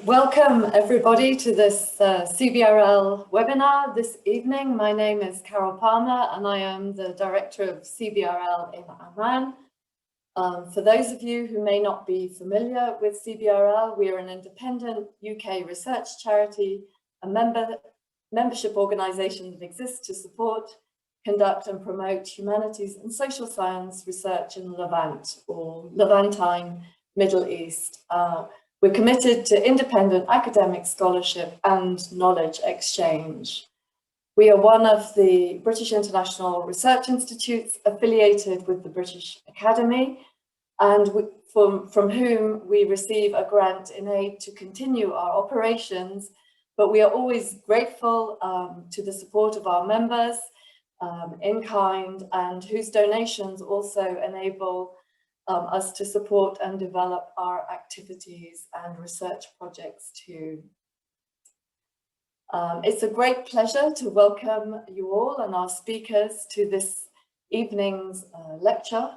Welcome everybody to this CBRL webinar this evening. My name is Carol Palmer and I am the Director of CBRL in Amman. For those of you who may not be familiar with CBRL, we are an independent UK research charity, a membership organisation that exists to support, conduct and promote humanities and social science research in Levant or Levantine Middle East. We're committed to independent academic scholarship and knowledge exchange. We are one of the British International Research Institutes affiliated with the British Academy, and from whom we receive a grant in aid to continue our operations, but we are always grateful to the support of our members in kind, and whose donations also enable us to support and develop our activities and research projects too. It's a great pleasure to welcome you all and our speakers to this evening's lecture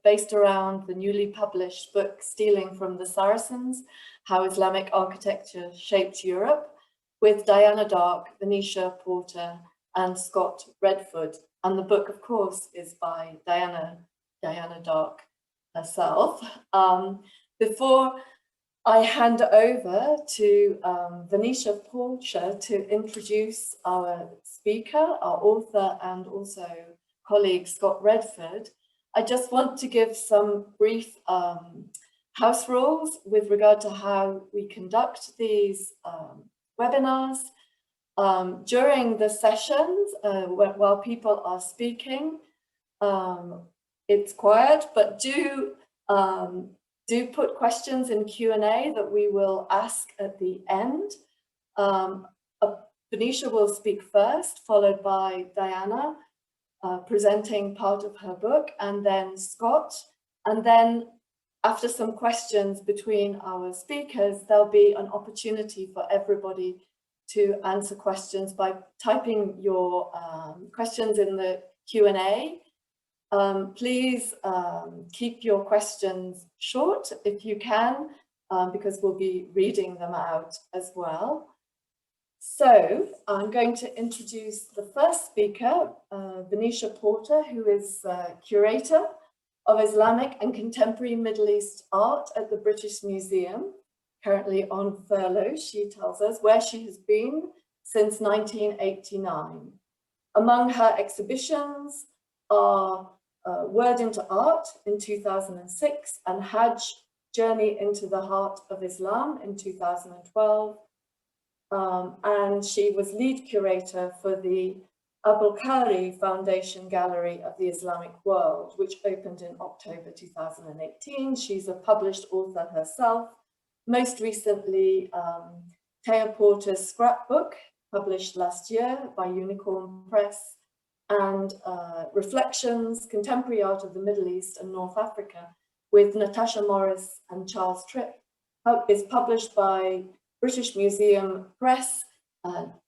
based around the newly published book, Stealing from the Saracens, How Islamic Architecture Shaped Europe, with Diana Darke, Venetia Porter and Scott Redford. And the book, of course, is by Diana Darke herself. Before I hand over to Venetia Porter to introduce our speaker, our author, and also colleague Scott Redford, I just want to give some brief house rules with regard to how we conduct these webinars. During the sessions, while people are speaking, it's quiet, but do put questions in Q&A that we will ask at the end. Venetia will speak first, followed by Diana, presenting part of her book, and then Scott. And then after some questions between our speakers, there'll be an opportunity for everybody to answer questions by typing your questions in the Q&A. Please keep your questions short if you can, because we'll be reading them out as well. So I'm going to introduce the first speaker, Venetia Porter, who is Curator of Islamic and Contemporary Middle East Art at the British Museum, currently on furlough, she tells us, where she has been since 1989. Among her exhibitions are Word into Art in 2006 and Hajj, Journey into the Heart of Islam in 2012. And she was lead curator for the Albukhary Foundation Gallery of the Islamic World, which opened in October 2018. She's a published author herself. Most recently, Thea Porter's Scrapbook, published last year by Unicorn Press, and Reflections, Contemporary Art of the Middle East and North Africa with Natasha Morris and Charles Tripp, is published by British Museum Press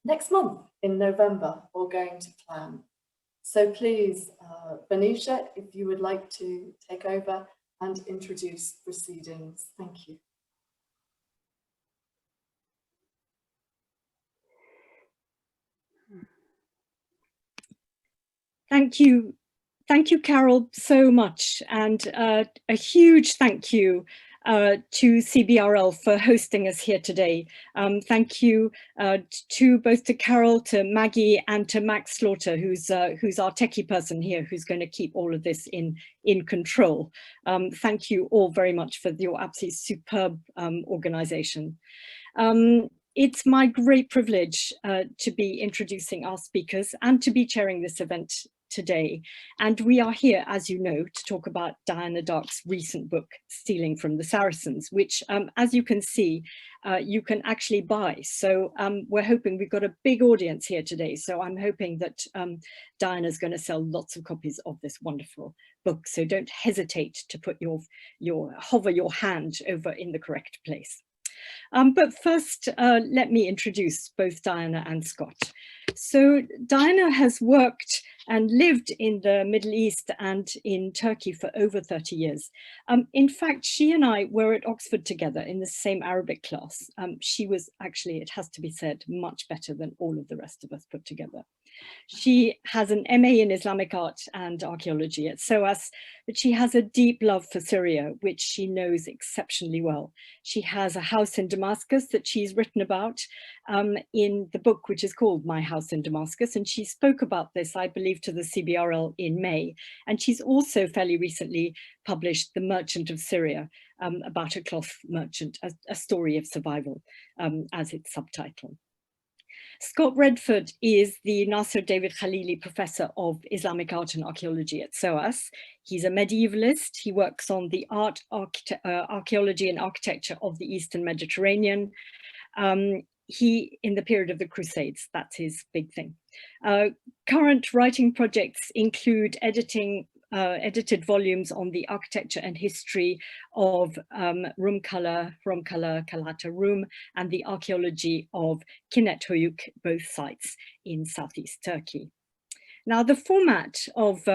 next month in November, all going to plan. So please, Venetia, if you would like to take over and introduce proceedings. Thank you. Thank you, Carol, so much, and a huge thank you to CBRL for hosting us here today. Thank you both to Carol, to Maggie, and to Max Slaughter, who's our techie person here, who's going to keep all of this in control. Thank you all very much for your absolutely superb organisation. It's my great privilege to be introducing our speakers and to be chairing this event today. And we are here, as you know, to talk about Diana Darke's recent book, Stealing from the Saracens, which, as you can see, you can actually buy. So we're hoping we've got a big audience here today. So I'm hoping that Diana's going to sell lots of copies of this wonderful book. So don't hesitate to put hover your hand over in the correct place. But first, let me introduce both Diana and Scott. So Diana has worked and lived in the Middle East and in Turkey for over 30 years. In fact, she and I were at Oxford together in the same Arabic class. She was actually, it has to be said, much better than all of the rest of us put together. She has an MA in Islamic Art and Archaeology at SOAS, but she has a deep love for Syria, which she knows exceptionally well. She has a house in Damascus that she's written about in the book, which is called My House in Damascus. And she spoke about this, I believe, to the CBRL in May. And she's also fairly recently published The Merchant of Syria, about a cloth merchant, a story of survival, as its subtitle. Scott Redford is the Nasser David Khalili Professor of Islamic Art and Archaeology at SOAS. He's a medievalist. He works on the archaeology and architecture of the Eastern Mediterranean. He, in the period of the Crusades, that's his big thing. Current writing projects include edited volumes on the architecture and history of Rumkala, Kalata Rum, and the archaeology of Kinet Hoyuk, both sites in southeast Turkey. Now, the format of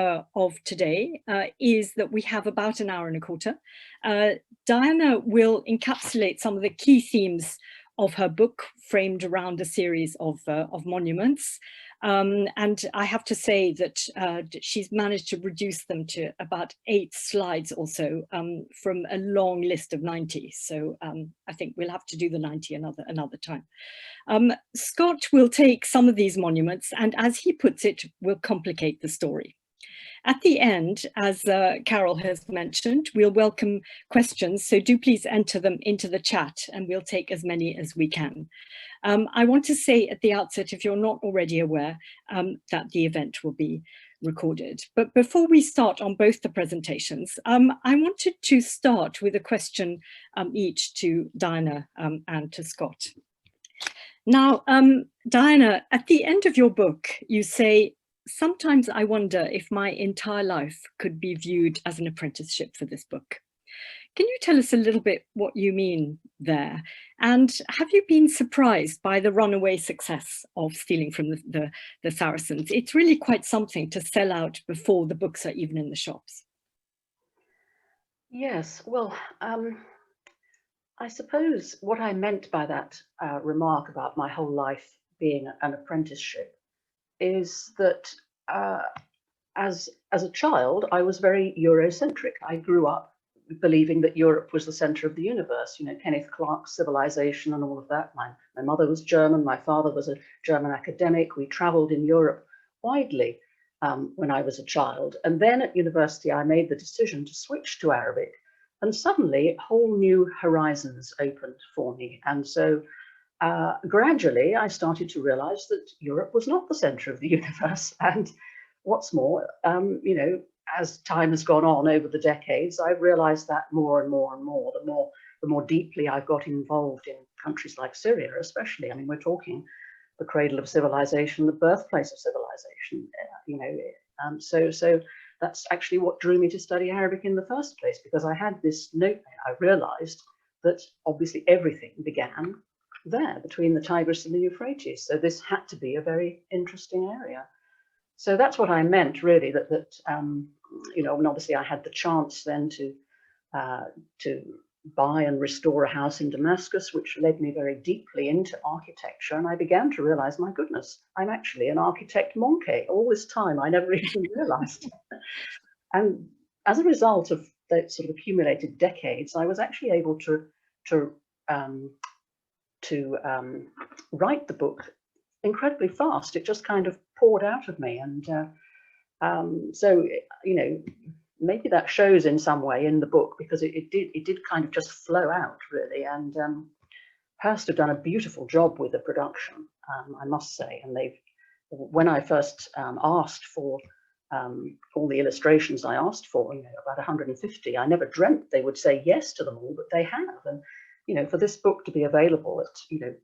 today is that we have about an hour and a quarter. Diana will encapsulate some of the key themes of her book, framed around a series of monuments. And I have to say that she's managed to reduce them to about 8 slides or so from a long list of 90. So I think we'll have to do the 90 another time. Scott will take some of these monuments and, as he puts it, will complicate the story. At the end, as Carol has mentioned, we'll welcome questions, so do please enter them into the chat and we'll take as many as we can. I want to say at the outset, if you're not already aware, that the event will be recorded. But before we start on both the presentations, I wanted to start with a question each to Diana and to Scott. Now, Diana, at the end of your book, you say, "Sometimes I wonder if my entire life could be viewed as an apprenticeship for this book." Can you tell us a little bit what you mean there? And have you been surprised by the runaway success of Stealing from the Saracens? It's really quite something to sell out before the books are even in the shops. Yes, well, I suppose what I meant by that remark about my whole life being an apprenticeship is that as a child, I was very Eurocentric. I grew up believing that Europe was the center of the universe, you know, Kenneth Clark's Civilization and all of that. My mother was German, my father was a German academic. We traveled in Europe widely when I was a child. And then at university, I made the decision to switch to Arabic. And suddenly, whole new horizons opened for me. And so gradually, I started to realize that Europe was not the center of the universe. And what's more, you know, as time has gone on over the decades, I've realized that more and more and more, the more deeply I've got involved in countries like Syria, especially. I mean, we're talking the cradle of civilization, the birthplace of civilization, you know. So that's actually what drew me to study Arabic in the first place, because I had this note, I realized that obviously everything began there between the Tigris and the Euphrates. So this had to be a very interesting area. So that's what I meant, really, that you know, and obviously I had the chance then to buy and restore a house in Damascus, which led me very deeply into architecture. And I began to realize, my goodness, I'm actually an architect monkey. All this time, I never even realized. And as a result of that sort of accumulated decades, I was actually able to write the book incredibly fast. It just kind of poured out of me. And so, you know, maybe that shows in some way in the book, because it did kind of just flow out, really. And Hearst have done a beautiful job with the production, I must say. And when I first asked for all the illustrations I asked for, you know, about 150, I never dreamt they would say yes to them all, but they have. And, you know, for this book to be available at, you know,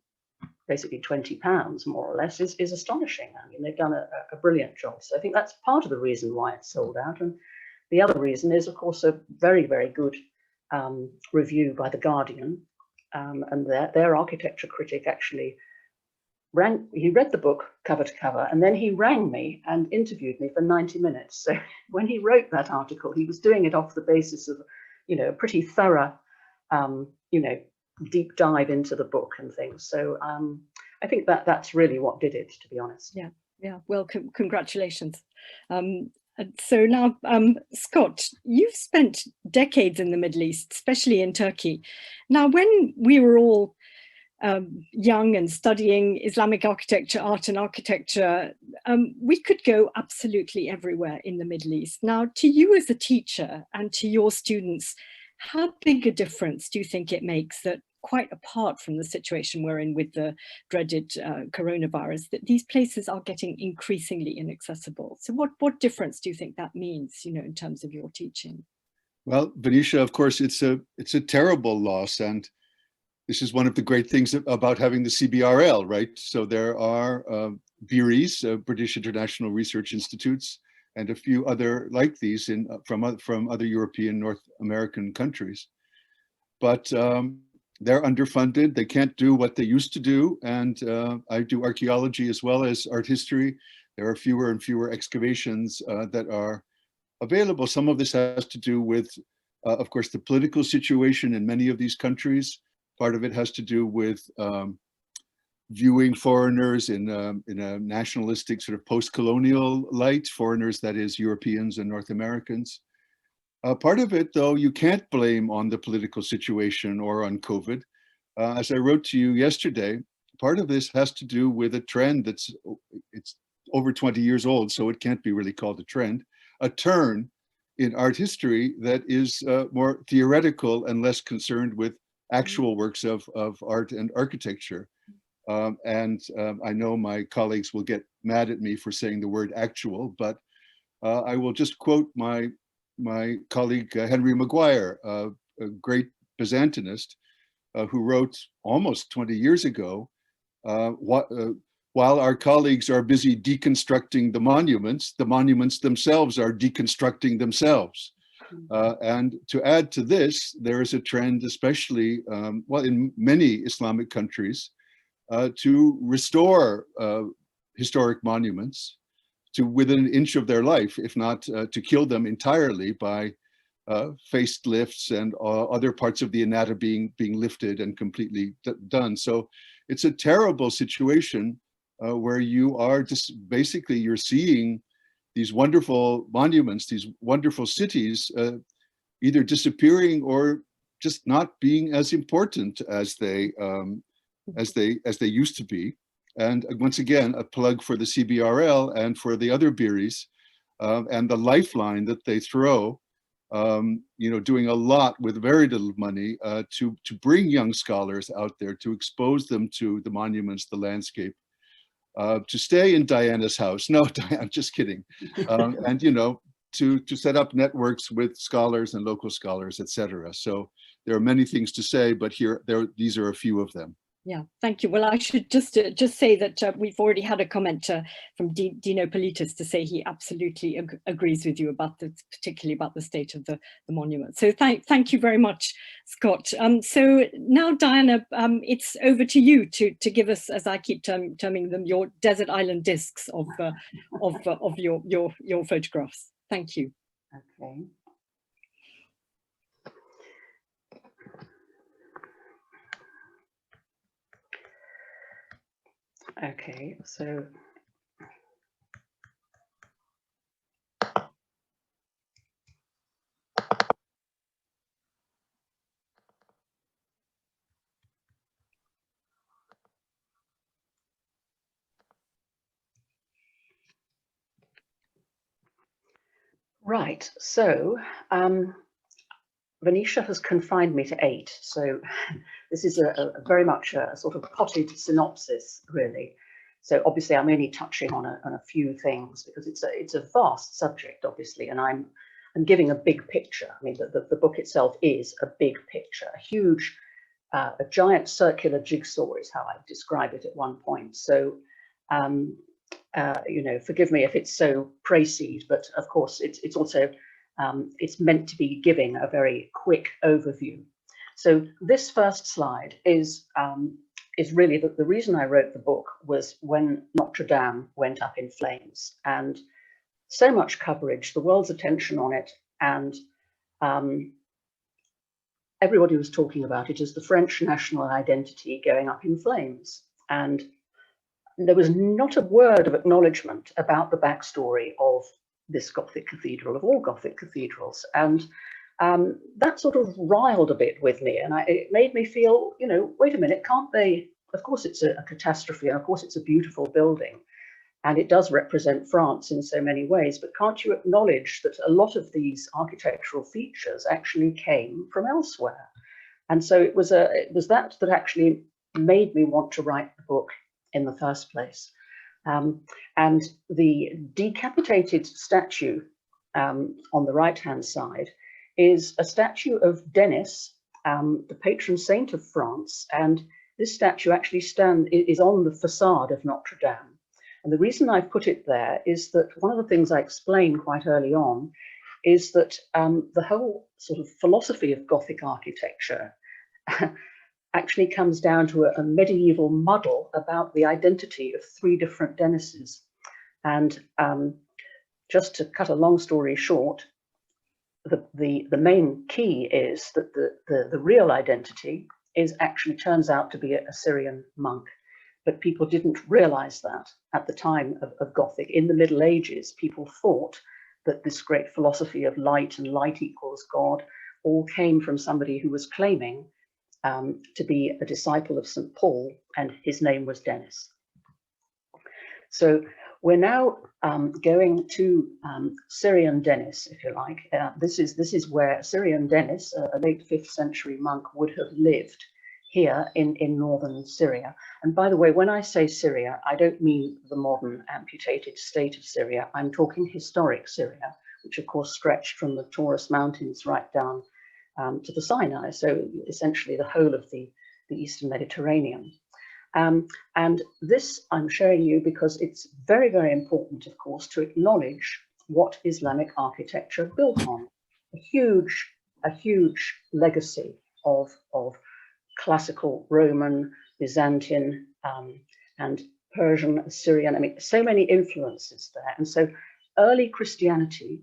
basically £20 more or less is astonishing. I mean, they've done a brilliant job. So I think that's part of the reason why it's sold out. And the other reason is, of course, a very, very good review by The Guardian. And their architecture critic actually he read the book cover to cover, and then he rang me and interviewed me for 90 minutes. So when he wrote that article, he was doing it off the basis of, a pretty thorough, deep dive into the book and things. So I think that's really what did it, to be honest. Yeah. Well, congratulations. And so now, Scott, you've spent decades in the Middle East, especially in Turkey. Now, when we were all young and studying Islamic architecture, art and architecture, we could go absolutely everywhere in the Middle East. Now, to you as a teacher and to your students, how big a difference do you think it makes that, quite apart from the situation we're in with the dreaded coronavirus, that these places are getting increasingly inaccessible? So what difference do you think that means, in terms of your teaching? Well, Venetia, of course, it's a terrible loss, and this is one of the great things about having the CBRL, right? So there are BIRIs, British International Research Institutes, and a few other like these from other European, North American countries. But they're underfunded. They can't do what they used to do. And I do archaeology as well as art history. There are fewer and fewer excavations that are available. Some of this has to do with, of course, the political situation in many of these countries. Part of it has to do with viewing foreigners in a nationalistic sort of post-colonial light, foreigners, that is Europeans and North Americans. Part of it, though, you can't blame on the political situation or on COVID. As I wrote to you yesterday, part of this has to do with a trend it's over 20 years old, so it can't be really called a trend, a turn in art history that is more theoretical and less concerned with actual works of art and architecture. I know my colleagues will get mad at me for saying the word actual, but I will just quote my colleague Henry Maguire, a great Byzantinist, who wrote almost 20 years ago, while our colleagues are busy deconstructing the monuments themselves are deconstructing themselves. And to add to this, there is a trend, especially in many Islamic countries, to restore historic monuments to within an inch of their life, if not to kill them entirely by facelifts and other parts of the anatomy being lifted and completely done. So it's a terrible situation where you are just basically, you're seeing these wonderful monuments, these wonderful cities, either disappearing or just not being as important as they used to be. And once again, a plug for the CBRL and for the other BIRIs and the lifeline that they throw, doing a lot with very little money to bring young scholars out there, to expose them to the monuments, the landscape, to stay in Diana's house. No, I'm just kidding. And, to set up networks with scholars and local scholars, etc. So there are many things to say, but these are a few of them. Yeah, thank you. Well, I should just say that we've already had a comment from Dino Politis to say he absolutely agrees with you about particularly about the state of the monument. So thank you very much, Scott. So now, Diana, it's over to you to give us, as I keep terming them, your desert island discs of your photographs. Thank you. Okay. Okay, so right, so Venetia has confined me to 8, so this is a very much a sort of potted synopsis, really. So obviously I'm only touching on a few things because it's a vast subject, obviously, and I'm giving a big picture. I mean, the book itself is a big picture, a huge, a giant circular jigsaw is how I describe it at one point. So, forgive me if it's so précis, but of course it's also it's meant to be giving a very quick overview. So this first slide is is really that the reason I wrote the book was when Notre Dame went up in flames, and so much coverage, the world's attention on it, and everybody was talking about it as the French national identity going up in flames. And there was not a word of acknowledgement about the backstory of this Gothic cathedral, of all Gothic cathedrals. And that sort of riled a bit with me. And it made me feel, you know, wait a minute, can't they? Of course, it's a catastrophe. And of course, it's a beautiful building. And it does represent France in so many ways. But can't you acknowledge that a lot of these architectural features actually came from elsewhere? And so it was that actually made me want to write the book in the first place. And the decapitated statue on the right-hand side is a statue of Denis, the patron saint of France. And this statue actually is on the facade of Notre Dame. And the reason I put it there is that one of the things I explained quite early on is that the whole sort of philosophy of Gothic architecture actually comes down to a medieval muddle about the identity of three different Denises. And just to cut a long story short, the main key is that the real identity actually turns out to be a Syrian monk. But people didn't realize that at the time of Gothic. In the Middle Ages, people thought that this great philosophy of light and light equals God all came from somebody who was claiming to be a disciple of St. Paul, and his name was Denis. So we're now going to Syrian Denis, if you like. This is where Syrian Denis, a late 5th century monk, would have lived here in northern Syria. And by the way, when I say Syria, I don't mean the modern amputated state of Syria. I'm talking historic Syria, which of course stretched from the Taurus Mountains right down to the Sinai. So essentially the whole of the Eastern Mediterranean. And this I'm showing you because it's very, very important, of course, to acknowledge what Islamic architecture built on. A huge legacy of classical Roman, Byzantine, and Persian, Assyrian. I mean, so many influences there. And so early Christianity,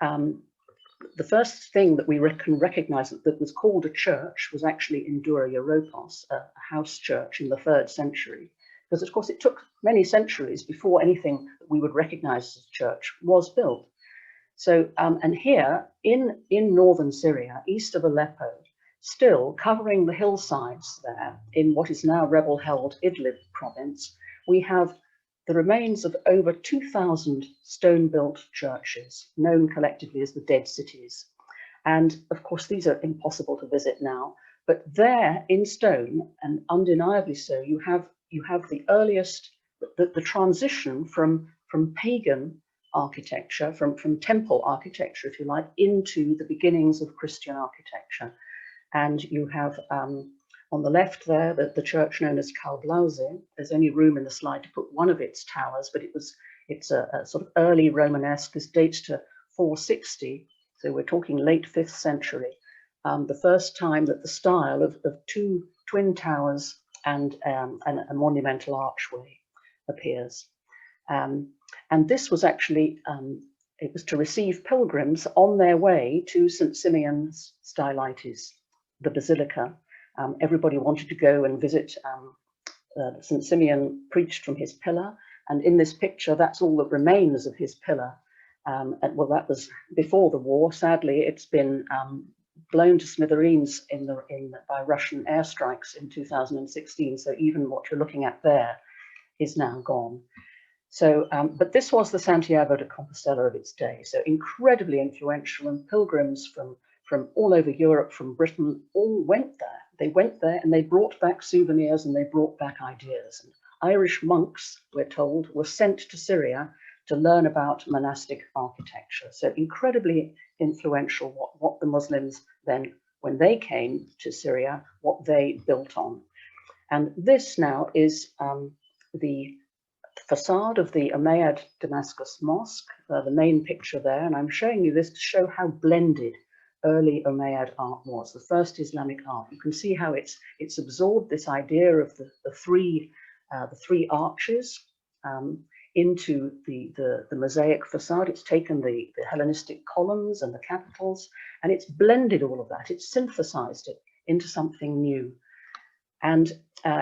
the first thing that we can recognize that was called a church was actually in Dura Europos, a house church in the 3rd century. Because of course it took many centuries before anything that we would recognize as a church was built. So, and here in northern Syria, east of Aleppo, still covering the hillsides there in what is now rebel-held Idlib province, we have the remains of over 2,000 stone-built churches, known collectively as the Dead Cities. And of course, these are impossible to visit now, but there in stone, and undeniably so, you have the earliest, the transition from pagan architecture, from temple architecture, if you like, into the beginnings of Christian architecture. And you have on the left there, the church known as Kalblause. There's only room in the slide to put one of its towers, but it's a sort of early Romanesque. This dates to 460, so we're talking late 5th century. The first time that the style of two twin towers and a monumental archway appears. And this was actually, it was to receive pilgrims on their way to St. Simeon's Stylites, the basilica. Everybody wanted to go and visit St. Simeon preached from his pillar. And in this picture, that's all that remains of his pillar. And well, that was before the war. Sadly, it's been blown to smithereens by Russian airstrikes in 2016. So even what you're looking at there is now gone. So, but this was the Santiago de Compostela of its day. So incredibly influential, and pilgrims from all over Europe, from Britain, all went there. They went there and they brought back souvenirs and they brought back ideas. And Irish monks, we're told, were sent to Syria to learn about monastic architecture. So incredibly influential what the Muslims then, when they came to Syria, what they built on. And this now is the facade of the Umayyad Damascus Mosque, the main picture there. And I'm showing you this to show how blended early Umayyad art was, the first Islamic art. You can see how it's absorbed this idea of the three arches into the mosaic facade. It's taken the Hellenistic columns and the capitals, and it's blended all of that. It's synthesized it into something new. And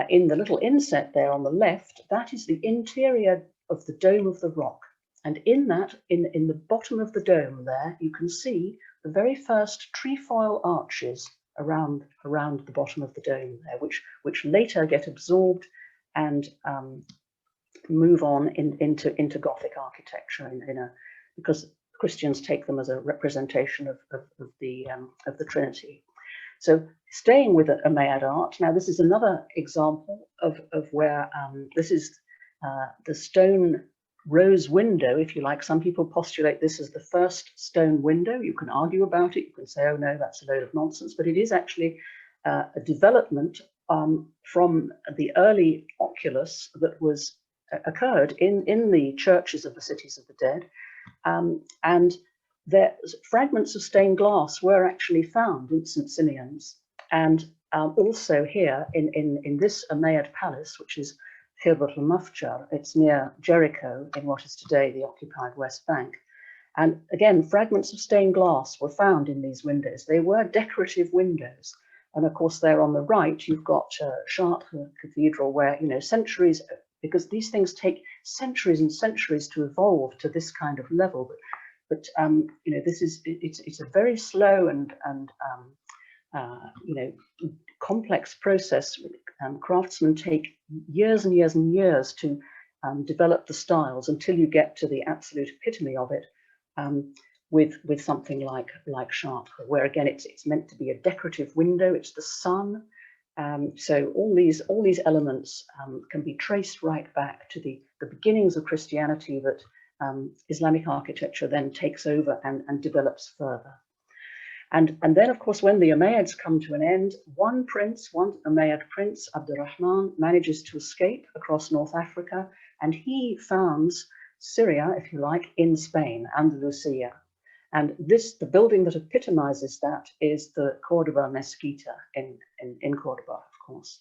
in the little inset there on the left, that is the interior of the dome of the rock. And in that, in the bottom of the dome there, you can see the very first trefoil arches around the bottom of the dome there, which later get absorbed and move on into Gothic architecture because Christians take them as a representation of the Trinity. So staying with Umayyad art, now this is another example of where this is the stone rose window, if you like. Some people postulate this as the first stone window. You can argue about it. You can say, oh no, that's a load of nonsense, but it is actually a development from the early oculus that occurred in the churches of the cities of the dead, and fragments of stained glass were actually found in St. Simeon's, and also here in this Umayyad palace, which is Khirbat al-Mafjar. It's near Jericho in what is today the occupied West Bank. And again, fragments of stained glass were found in these windows. They were decorative windows. And of course, there on the right, you've got Chartres Cathedral, where, centuries, because these things take centuries and centuries to evolve to this kind of level. But it's a very slow and complex process. Craftsmen take years and years and years to develop the styles until you get to the absolute epitome of it with something like Chartres, where again it's meant to be a decorative window. It's the sun. So all these elements can be traced right back to the beginnings of Christianity that Islamic architecture then takes over and develops further. And then, of course, when the Umayyads come to an end, one Umayyad prince, Abdurrahman, manages to escape across North Africa, and he founds Syria, if you like, in Spain, Andalusia. And the building that epitomizes that is the Cordoba Mesquita in Cordoba, of course.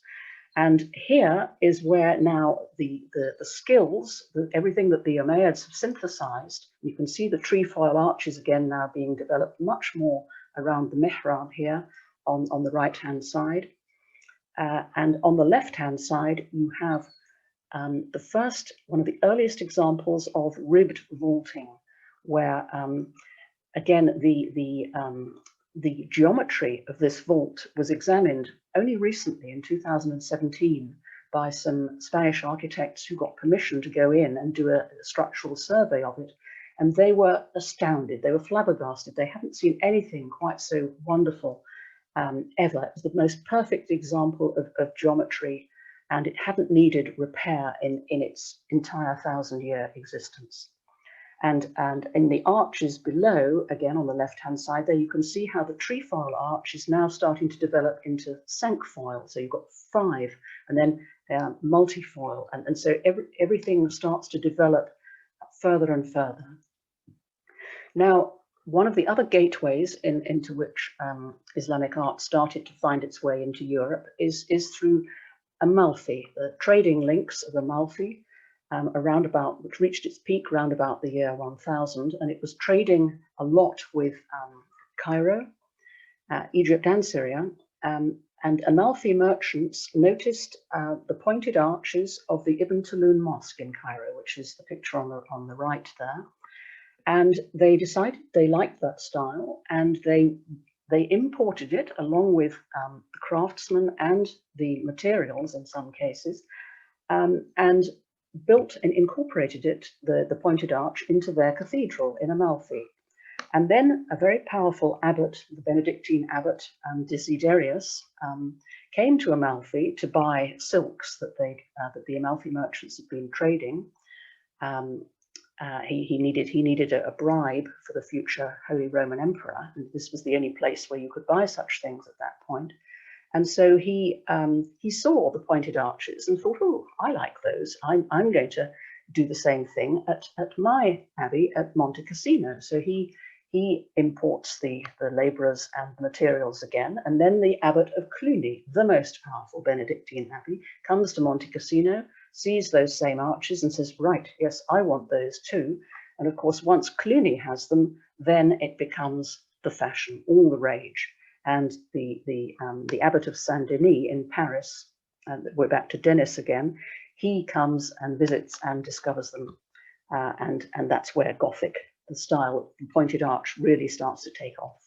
And here is where now the skills, everything that the Umayyads have synthesized, you can see the trefoil arches again now being developed much more around the mihrab here on the right-hand side. And on the left-hand side, you have one of the earliest examples of ribbed vaulting, where again, the geometry of this vault was examined only recently in 2017 by some Spanish architects who got permission to go in and do a structural survey of it. And they were astounded, they were flabbergasted. They hadn't seen anything quite so wonderful ever. It was the most perfect example of geometry, and it hadn't needed repair in its entire 1,000-year existence. And in the arches below, again on the left-hand side there, you can see how the trefoil arch is now starting to develop into cinquefoil. So you've got 5, and then multifoil, and so everything starts to develop further and further. Now, one of the other gateways into which Islamic art started to find its way into Europe is through Amalfi, the trading links of Amalfi, which reached its peak around about the year 1000, and it was trading a lot with Cairo, Egypt and Syria, and Amalfi merchants noticed the pointed arches of the Ibn Tulun Mosque in Cairo, which is the picture on the right there, and they decided they liked that style, and they imported it along with the craftsmen and the materials in some cases, and built and incorporated the pointed arch into their cathedral in Amalfi. And then a very powerful abbot, the Benedictine abbot Desiderius, came to Amalfi to buy silks that the Amalfi merchants had been trading. He needed a bribe for the future Holy Roman Emperor, and this was the only place where you could buy such things at that point. And so he saw the pointed arches and thought, oh, I like those. I'm going to do the same thing at my abbey at Monte Cassino. So he He imports the labourers and the materials again, and then the abbot of Cluny, the most powerful Benedictine abbey, comes to Monte Cassino, sees those same arches and says, right, yes, I want those too. And of course, once Cluny has them, then it becomes the fashion, all the rage. And the abbot of Saint-Denis in Paris, and we're back to Denis again, he comes and visits and discovers them. And that's where Gothic, the style, pointed arch, really starts to take off.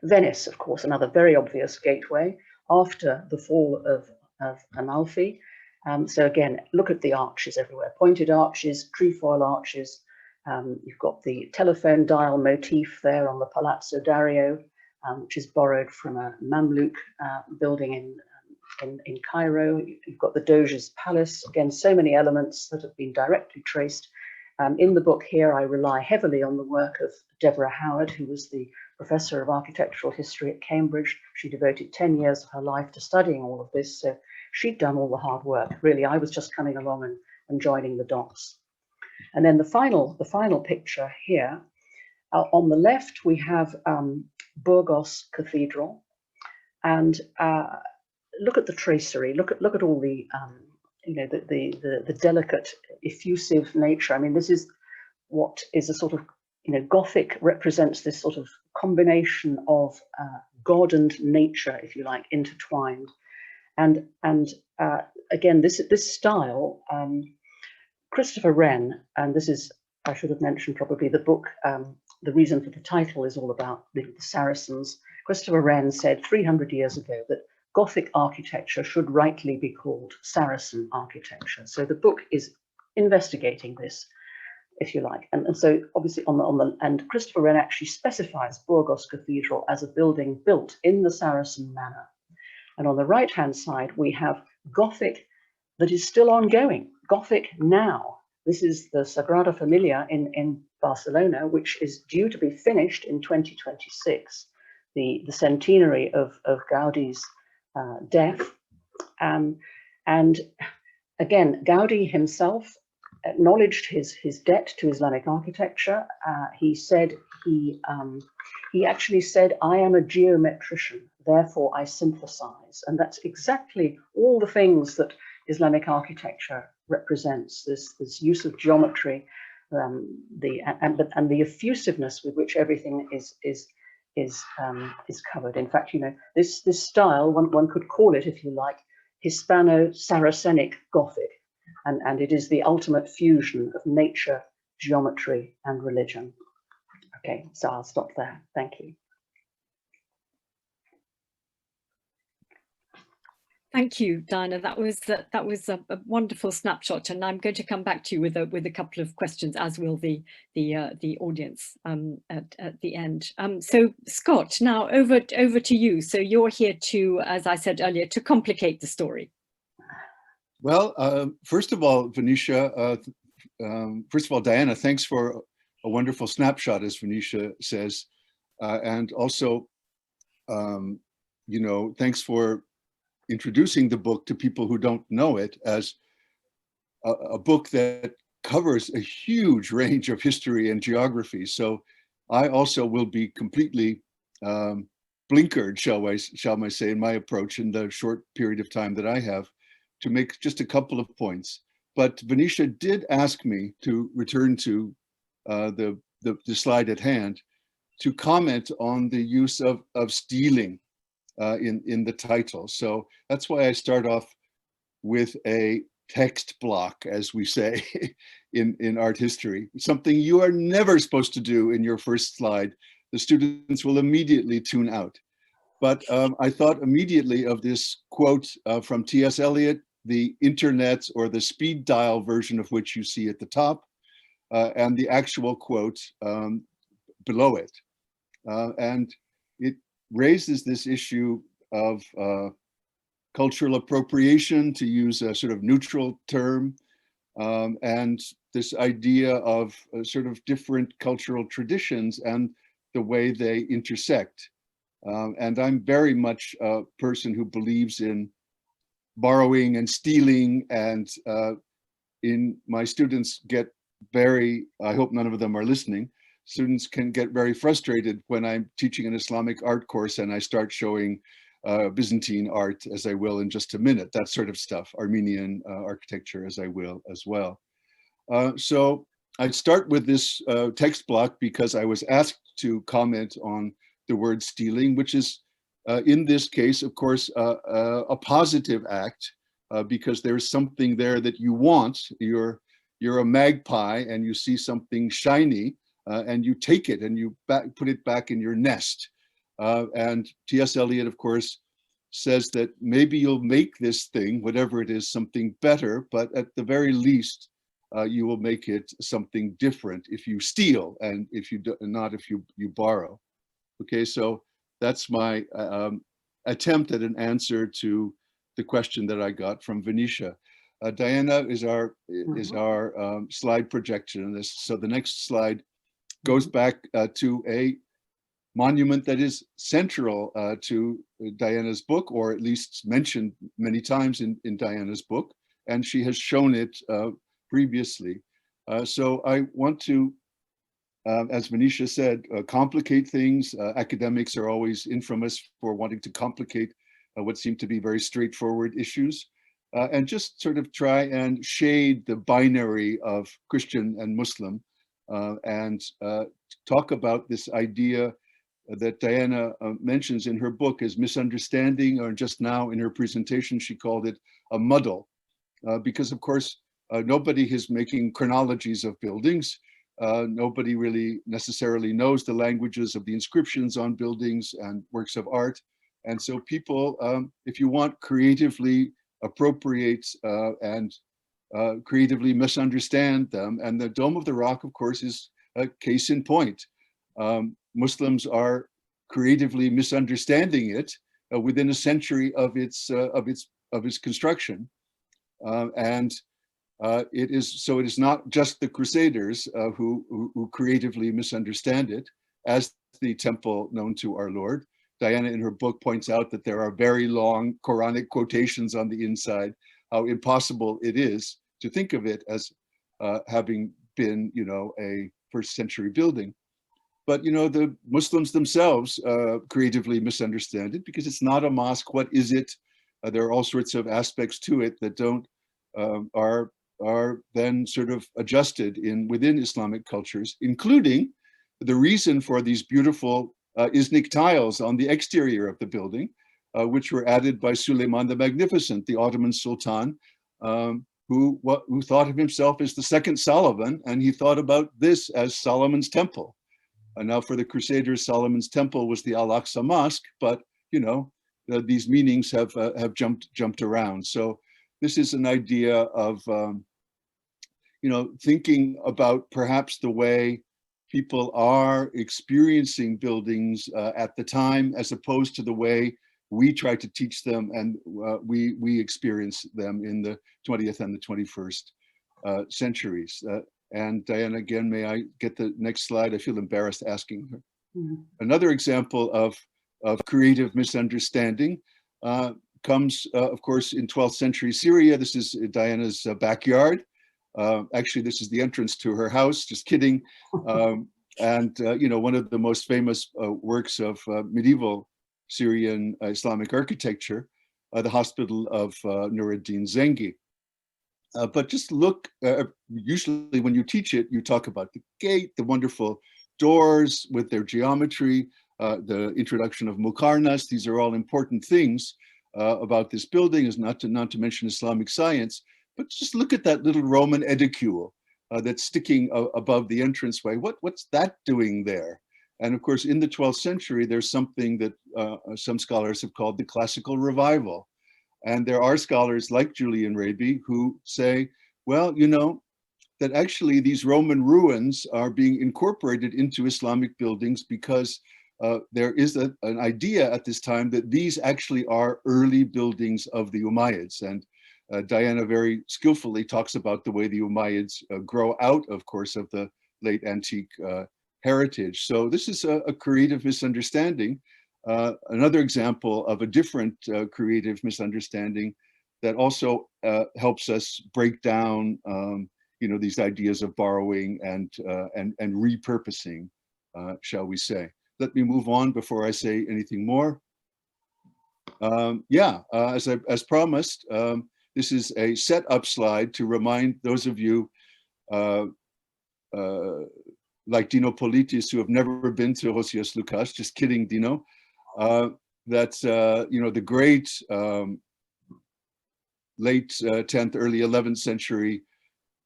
Venice, of course, another very obvious gateway after the fall of Amalfi. So again, look at the arches everywhere, pointed arches, trefoil arches. You've got the telephone dial motif there on the Palazzo Dario, which is borrowed from a Mamluk building in Cairo. You've got the Doge's palace. Again, so many elements that have been directly traced. In the book here, I rely heavily on the work of Deborah Howard, who was the professor of architectural history at Cambridge. She devoted 10 years of her life to studying all of this. So she'd done all the hard work. Really, I was just coming along and joining the dots. And then the final picture here, on the left, we have Burgos Cathedral. And look at the tracery, look at all the, the delicate, effusive nature. I mean, this is what is a sort of, Gothic represents this sort of combination of God and nature, if you like, intertwined. And again, this style, Christopher Wren, and this is, I should have mentioned probably the book, the reason for the title is all about the Saracens. Christopher Wren said 300 years ago that Gothic architecture should rightly be called Saracen architecture. So the book is investigating this, if you like. And so obviously and Christopher Wren actually specifies Burgos Cathedral as a building built in the Saracen manner. And on the right-hand side, we have Gothic that is still ongoing, Gothic now. This is the Sagrada Familia in Barcelona, which is due to be finished in 2026, the centenary of Gaudi's death. And again, Gaudi himself acknowledged his debt to Islamic architecture. He actually said, I am a geometrician, therefore I synthesize. And that's exactly all the things that Islamic architecture represents, this use of geometry, and the effusiveness with which everything is covered. In fact, this style, one could call it, if you like, Hispano-Saracenic Gothic, and it is the ultimate fusion of nature, geometry, and religion. Okay, so I'll stop there. Thank you. Thank you, Diana. That was a wonderful snapshot, and I'm going to come back to you with a couple of questions, as will the audience at the end. So Scott, now over to you. So you're here to, as I said earlier, to complicate the story. Well, first of all, Venetia, first of all, Diana, thanks for a wonderful snapshot, as Venetia says, and also, thanks for introducing the book to people who don't know it as a book that covers a huge range of history and geography. So I also will be completely blinkered, shall I say, in my approach in the short period of time that I have to make just a couple of points. But Venetia did ask me to return to the slide at hand to comment on the use of stealing in the title. So that's why I start off with a text block, as we say in art history, something you are never supposed to do in your first slide. The students will immediately tune out. But I thought immediately of this quote from T.S. Eliot, the internet or the speed dial version of which you see at the top, and the actual quote below it. And it raises this issue of cultural appropriation, to use a sort of neutral term, and this idea of sort of different cultural traditions and the way they intersect. And I'm very much a person who believes in borrowing and stealing, and my students get very, I hope none of them are listening, students can get very frustrated when I'm teaching an Islamic art course and I start showing Byzantine art, as I will in just a minute, that sort of stuff, Armenian architecture, as I will as well. So I'd start with this text block because I was asked to comment on the word stealing, which is in this case, of course, a positive act because there's something there that you want. You're a magpie and you see something shiny and you take it and you put it back in your nest. And T.S. Eliot, of course, says that maybe you'll make this thing, whatever it is, something better, but at the very least, you will make it something different if you steal and if you do, not if you borrow. Okay, so that's my attempt at an answer to the question that I got from Venetia. Diana is our slide projection on this. So the next slide goes back to a monument that is central to Diana's book, or at least mentioned many times in Diana's book, and she has shown it previously. So I want to, as Venetia said, complicate things. Academics are always infamous for wanting to complicate what seem to be very straightforward issues, and just sort of try and shade the binary of Christian and Muslim, and talk about this idea that Diana mentions in her book as misunderstanding, or just now in her presentation, she called it a muddle, because of course, nobody is making chronologies of buildings. Nobody really necessarily knows the languages of the inscriptions on buildings and works of art. And so people, if you want, creatively appropriate and creatively misunderstand them. And the Dome of the Rock, of course, is a case in point. Muslims are creatively misunderstanding it within a century of its construction, and it is not just the Crusaders who creatively misunderstand it, as the temple known to our Lord. Diana in her book points out that there are very long Quranic quotations on the inside, how impossible it is to think of it as having been, a first century building. But, the Muslims themselves creatively misunderstand it because it's not a mosque. What is it? There are all sorts of aspects to it that are then sort of adjusted within Islamic cultures, including the reason for these beautiful Iznik tiles on the exterior of the building, which were added by Suleiman the Magnificent, the Ottoman Sultan, who thought of himself as the second Solomon, and he thought about this as Solomon's temple. Now for the Crusaders, Solomon's temple was the Al-Aqsa Mosque, but these meanings have jumped around. So this is an idea of thinking about perhaps the way people are experiencing buildings at the time, as opposed to the way we try to teach them and we experience them in the 20th and the 21st centuries. And Diana, again, may I get the next slide? I feel embarrassed asking her. Mm-hmm. Another example of creative misunderstanding comes, of course, in 12th century Syria. This is Diana's backyard. Actually, this is the entrance to her house, just kidding. And one of the most famous works of medieval Syrian Islamic architecture, the Hospital of Nur ad-Din Zengi. But just look, usually when you teach it, you talk about the gate, the wonderful doors with their geometry, the introduction of muqarnas. These are all important things about this building, is not to mention Islamic science. But just look at that little Roman edicule that's sticking above the entranceway. What's that doing there? And of course, in the 12th century, there's something that some scholars have called the classical revival. And there are scholars like Julian Raby who say, well, that actually these Roman ruins are being incorporated into Islamic buildings because there is an idea at this time that these actually are early buildings of the Umayyads. And Diana very skillfully talks about the way the Umayyads grow out, of course, of the late antique heritage. So this is a creative misunderstanding. Another example of a different creative misunderstanding that also helps us break down, these ideas of borrowing and repurposing shall we say. Let me move on before I say anything more. As promised, this is a setup slide to remind those of you like Dino Politis who have never been to Hosios Lukas, just kidding, Dino, that, the great late 10th, early 11th century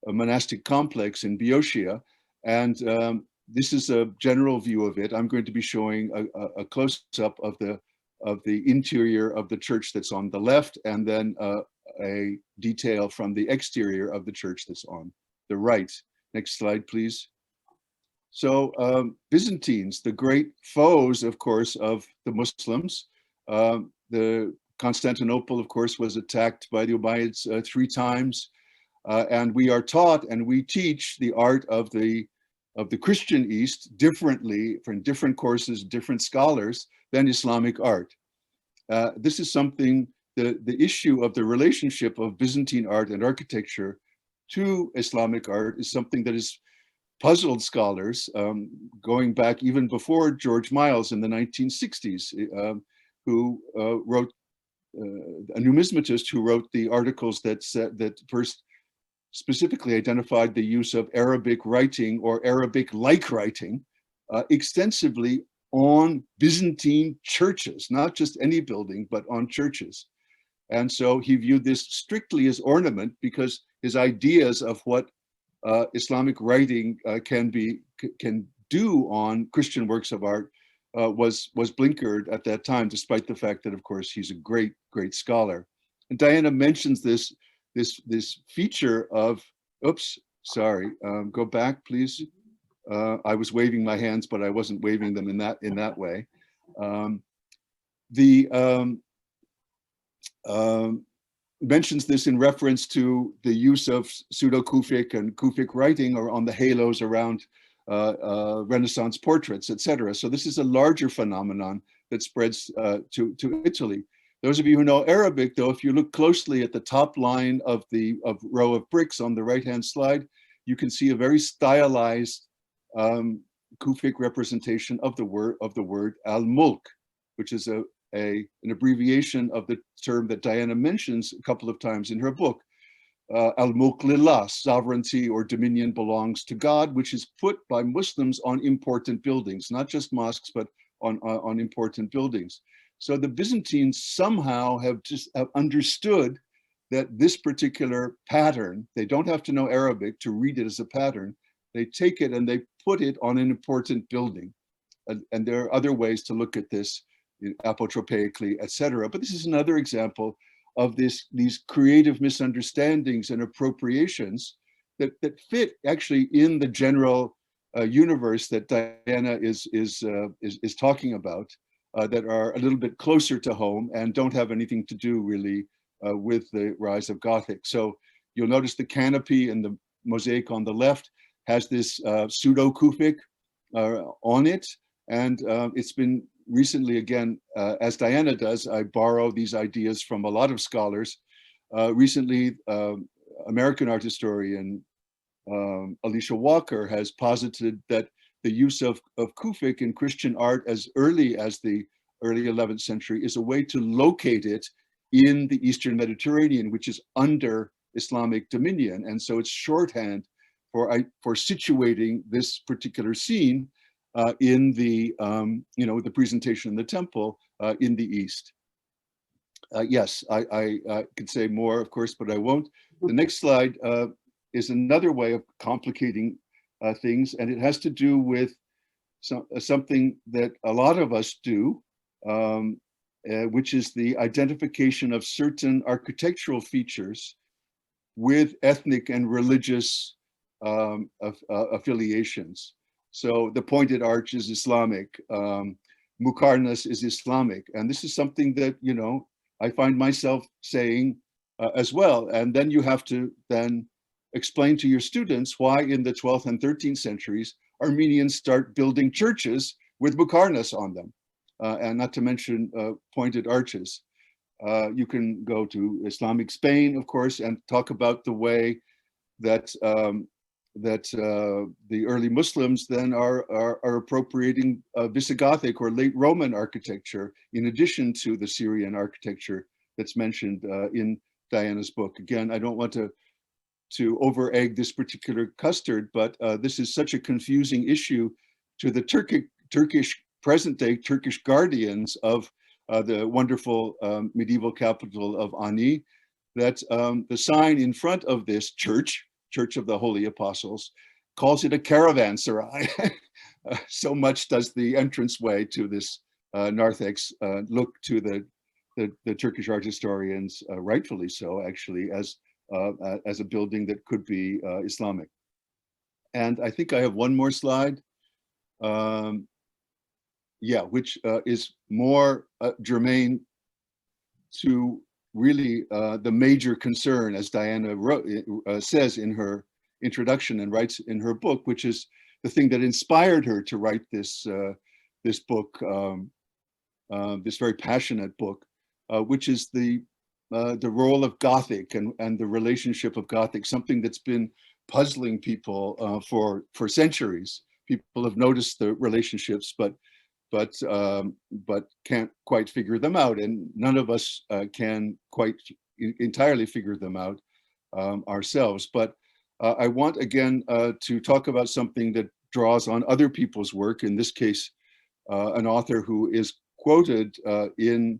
monastic complex in Boeotia. And this is a general view of it. I'm going to be showing a close-up of the interior of the church that's on the left, and then a detail from the exterior of the church that's on the right. Next slide, please. So Byzantines, the great foes, of course, of the Muslims. The Constantinople, of course, was attacked by the Umayyads 3 times. And we are taught and we teach the art of the Christian East differently from different courses, different scholars than Islamic art. This is something, the issue of the relationship of Byzantine art and architecture to Islamic art is something that has puzzled scholars going back even before George Miles in the 1960s, who wrote, a numismatist who wrote the articles that first specifically identified the use of Arabic writing or Arabic-like writing extensively on Byzantine churches, not just any building, but on churches. And so he viewed this strictly as ornament because his ideas of what Islamic writing can do on Christian works of art was blinkered at that time, despite the fact that, of course, he's a great scholar. And Diana mentions this feature of, oops, sorry, go back, please. I was waving my hands, but I wasn't waving them in that way. Mentions this in reference to the use of pseudo-Kufic and Kufic writing or on the halos around Renaissance portraits, etc. So this is a larger phenomenon that spreads to Italy. Those of you who know Arabic, though, if you look closely at the top line of the row of bricks on the right-hand slide, you can see a very stylized Kufic representation of the word al-mulk, which is an abbreviation of the term that Diana mentions a couple of times in her book. Al-mulk lillah, sovereignty or dominion belongs to God, which is put by Muslims on important buildings, not just mosques, but on important buildings. So the Byzantines somehow have understood that this particular pattern, they don't have to know Arabic to read it as a pattern. They take it and they put it on an important building. And there are other ways to look at this, apotropeically, etc. But this is another example of these creative misunderstandings and appropriations that fit actually in the general universe that Diana is talking about, that are a little bit closer to home and don't have anything to do really with the rise of Gothic. So you'll notice the canopy and the mosaic on the left has this pseudo-Kufic on it, and it's been recently, again, as Diana does, I borrow these ideas from a lot of scholars. Recently, American art historian Alicia Walker has posited that the use of Kufic in Christian art as early as the early 11th century is a way to locate it in the Eastern Mediterranean, which is under Islamic dominion. And so it's shorthand for situating this particular scene in the, the presentation in the temple in the East. Yes, I could say more, of course, but I won't. The next slide is another way of complicating things, and it has to do with something that a lot of us do, which is the identification of certain architectural features with ethnic and religious affiliations. So the pointed arch is Islamic, Muqarnas is Islamic, and this is something that, I find myself saying as well. And then you have to then explain to your students why in the 12th and 13th centuries, Armenians start building churches with Muqarnas on them, and not to mention pointed arches. You can go to Islamic Spain, of course, and talk about the way that the early Muslims then are appropriating Visigothic or late Roman architecture in addition to the Syrian architecture that's mentioned in Diana's book. Again, I don't want to over egg this particular custard, but this is such a confusing issue to the Turkish present-day Turkish guardians of the wonderful medieval capital of Ani, that the sign in front of this church of the Holy Apostles, calls it a caravanserai. So much does the entranceway to this narthex look to the Turkish art historians, rightfully so, actually, as a building that could be Islamic. And I think I have one more slide. Yeah, which is more germane to really the major concern, as Diana says in her introduction and writes in her book, which is the thing that inspired her to write this this book, this very passionate book, which is the role of Gothic and the relationship of Gothic, something that's been puzzling people for centuries. People have noticed the relationships, but can't quite figure them out, and none of us can quite entirely figure them out ourselves. But I want again to talk about something that draws on other people's work, in this case an author who is quoted in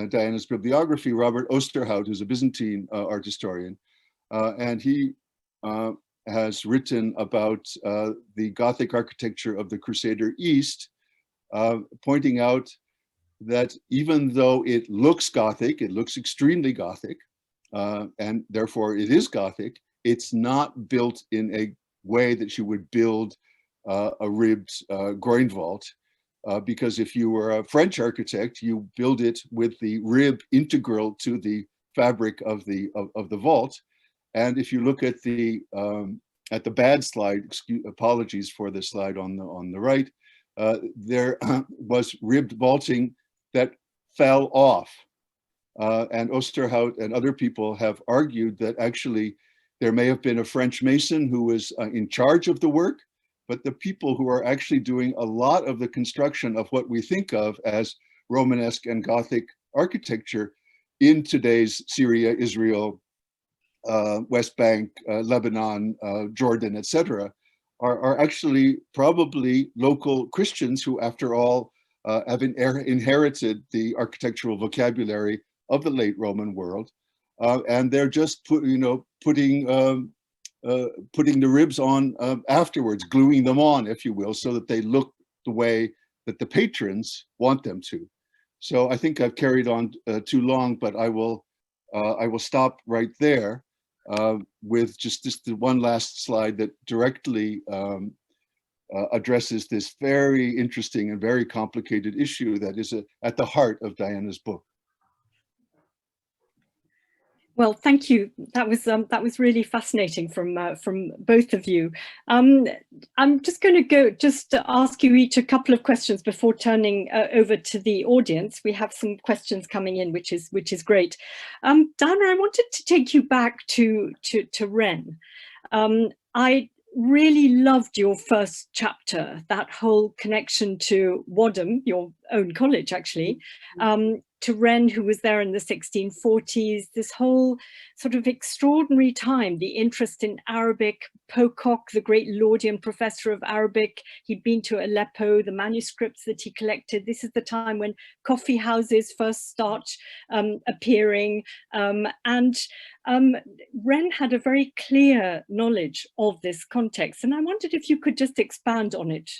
Diana's bibliography, Robert Osterhout, who's a Byzantine art historian, and he has written about the Gothic architecture of the Crusader East, pointing out that even though it looks Gothic, it looks extremely Gothic, and therefore it is Gothic, it's not built in a way that you would build a ribbed groin vault, because if you were a French architect, you build it with the rib integral to the fabric of the vault. And if you look at the bad slide, apologies for the slide on the right, there was ribbed vaulting that fell off. And Osterhout and other people have argued that actually there may have been a French mason who was in charge of the work, but the people who are actually doing a lot of the construction of what we think of as Romanesque and Gothic architecture in today's Syria, Israel, West Bank, Lebanon, Jordan, etc., are actually probably local Christians who, after all, have inherited the architectural vocabulary of the late Roman world, and they're just putting the ribs on afterwards, gluing them on, if you will, so that they look the way that the patrons want them to. So I think I've carried on too long, but I will stop right there with just the one last slide that directly addresses this very interesting and very complicated issue that is at the heart of Diana's book. Well, thank you. That was really fascinating from both of you. I'm just going to ask you each a couple of questions before turning over to the audience. We have some questions coming in, which is great. Diana, I wanted to take you back to Rennes. I really loved your first chapter, that whole connection to Wadham, your own college, actually. To Rennes, who was there in the 1640s, this whole sort of extraordinary time, the interest in Arabic, Pocock, the great Laudian professor of Arabic, he'd been to Aleppo, the manuscripts that he collected. This is the time when coffee houses first start appearing, and Rennes had a very clear knowledge of this context. And I wondered if you could just expand on it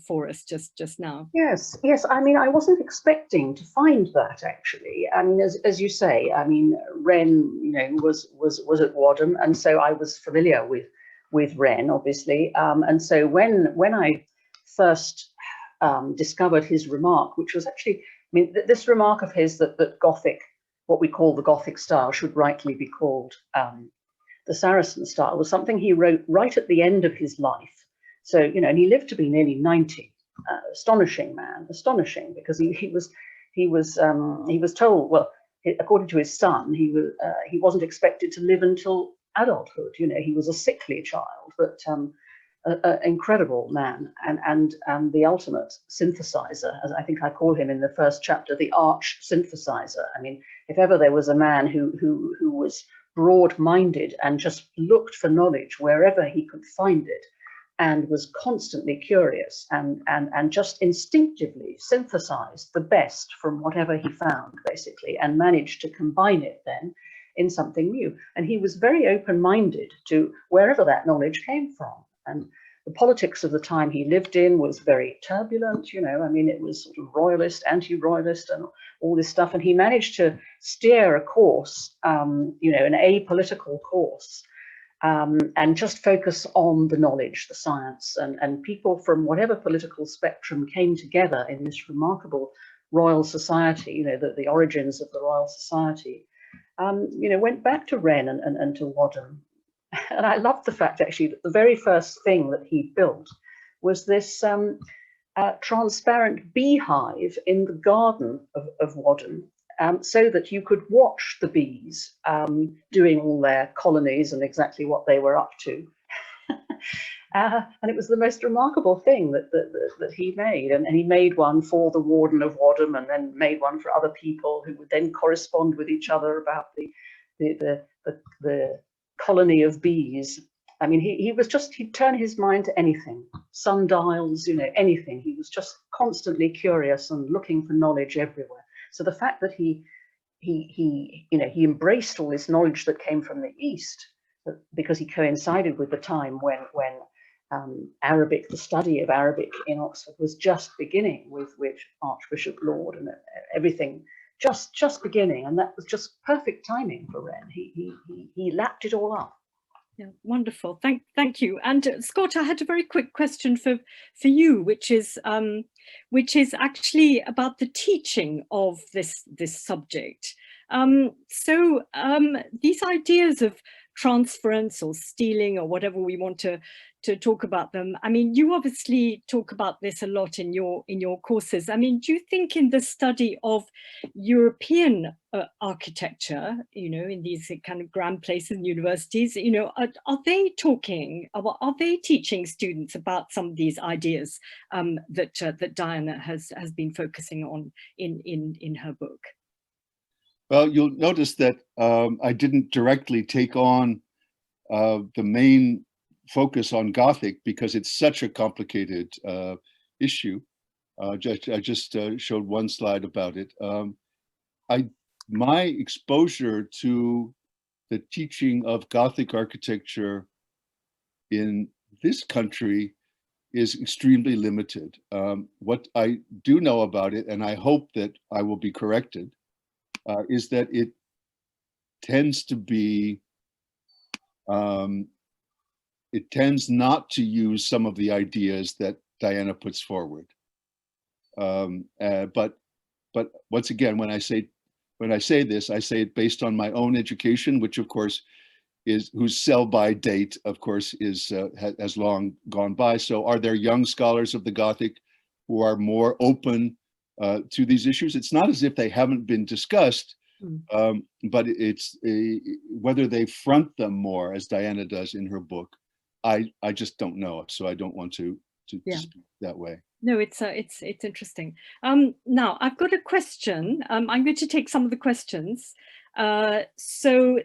for us just now. Yes. I mean, I wasn't expecting to find that, actually. I mean, as you say, I mean, Rennes, was at Wadham, and so I was familiar with Rennes, obviously. And so when I first discovered his remark, which was actually, I mean, this remark of his that Gothic, what we call the Gothic style, should rightly be called the Saracen style, was something he wrote right at the end of his life. So, and he lived to be nearly 90. Astonishing man, astonishing, because he was told, well, according to his son, he wasn't expected to live until adulthood. You know, he was a sickly child, but an incredible man, and the ultimate synthesizer, as I think I call him in the first chapter, the arch synthesizer. I mean, if ever there was a man who was broad-minded and just looked for knowledge wherever he could find it, and was constantly curious and just instinctively synthesized the best from whatever he found, basically, and managed to combine it then in something new. And he was very open-minded to wherever that knowledge came from. And the politics of the time he lived in was very turbulent, you know, I mean, it was sort of royalist, anti-royalist and all this stuff. And he managed to steer a course, you know, an apolitical course, and just focus on the knowledge, the science, and people from whatever political spectrum came together in this remarkable Royal Society, you know, the origins of the Royal Society, you know, went back to Wren and to Wadham. And I love the fact, actually, that the very first thing that he built was this transparent beehive in the garden of Wadham, so that you could watch the bees doing all their colonies and exactly what they were up to. And it was the most remarkable thing that he made. And he made one for the warden of Wadham, and then made one for other people who would then correspond with each other about the colony of bees. I mean, he'd turn his mind to anything, sundials, you know, anything. He was just constantly curious and looking for knowledge everywhere. So the fact that he embraced all this knowledge that came from the East, because he coincided with the time when Arabic, the study of Arabic in Oxford was just beginning with Archbishop Laud, and everything just beginning, and that was just perfect timing for Wren. He lapped it all up. Yeah, wonderful. Thank you. And Scott, I had a very quick question for you, which is actually about the teaching of this subject. So these ideas of transference or stealing or whatever we want to talk about them. I mean, you obviously talk about this a lot in your courses. I mean, do you think in the study of European architecture, you know, in these kind of grand places and universities, you know, are they teaching students about some of these ideas that Diana has been focusing on in her book? Well, you'll notice that I didn't directly take on the main focus on Gothic because it's such a complicated issue. I just showed one slide about it. My exposure to the teaching of Gothic architecture in this country is extremely limited. What I do know about it, and I hope that I will be corrected, is that it tends to be, it tends not to use some of the ideas that Diana puts forward. But once again, when I say this, I say it based on my own education, which of course is, whose sell-by date, of course, is has long gone by. So are there young scholars of the Gothic who are more open to these issues? It's not as if they haven't been discussed, but it's whether they front them more, as Diana does in her book. I just don't know, so I don't want to speak that way. No, it's interesting. Now I've got a question. I'm going to take some of the questions. So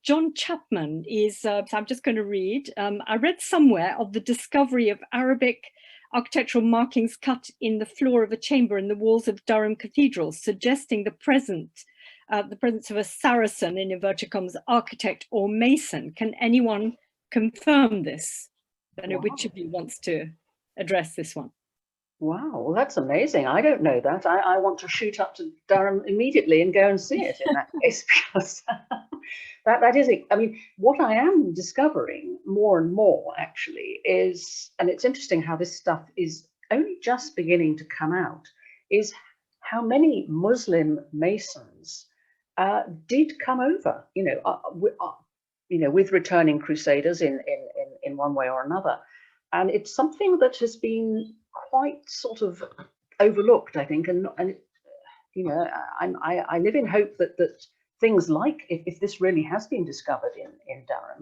John Chapman is, so I'm just going to read. I read somewhere of the discovery of Arabic architectural markings cut in the floor of a chamber in the walls of Durham Cathedral, suggesting the presence of a Saracen, in inverted commas, architect or mason. Can anyone confirm this? I don't know which of you wants to address this one. Wow, well, that's amazing. I don't know that. I want to shoot up to Durham immediately and go and see it in that case, because that is it. I mean, what I am discovering more and more actually is, and it's interesting how this stuff is only just beginning to come out, is how many Muslim masons did come over, with returning crusaders in one way or another. And it's something that has been quite sort of overlooked, I think, and I live in hope that things like, if this really has been discovered in Durham,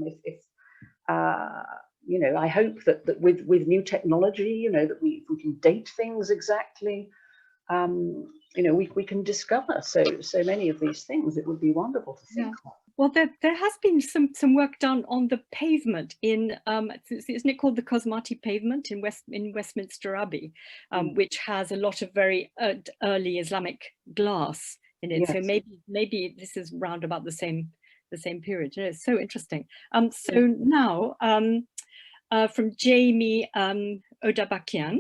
you know, I hope that with new technology, you know, that we can date things exactly. You know, we can discover so many of these things. It would be wonderful to think of. Well, there has been some work done on the pavement in, isn't it called the Cosmati pavement in Westminster Abbey, which has a lot of very early Islamic glass in it. Yes. So maybe this is round about the same period. You know, it's so interesting. So now from Jamie Odabakian,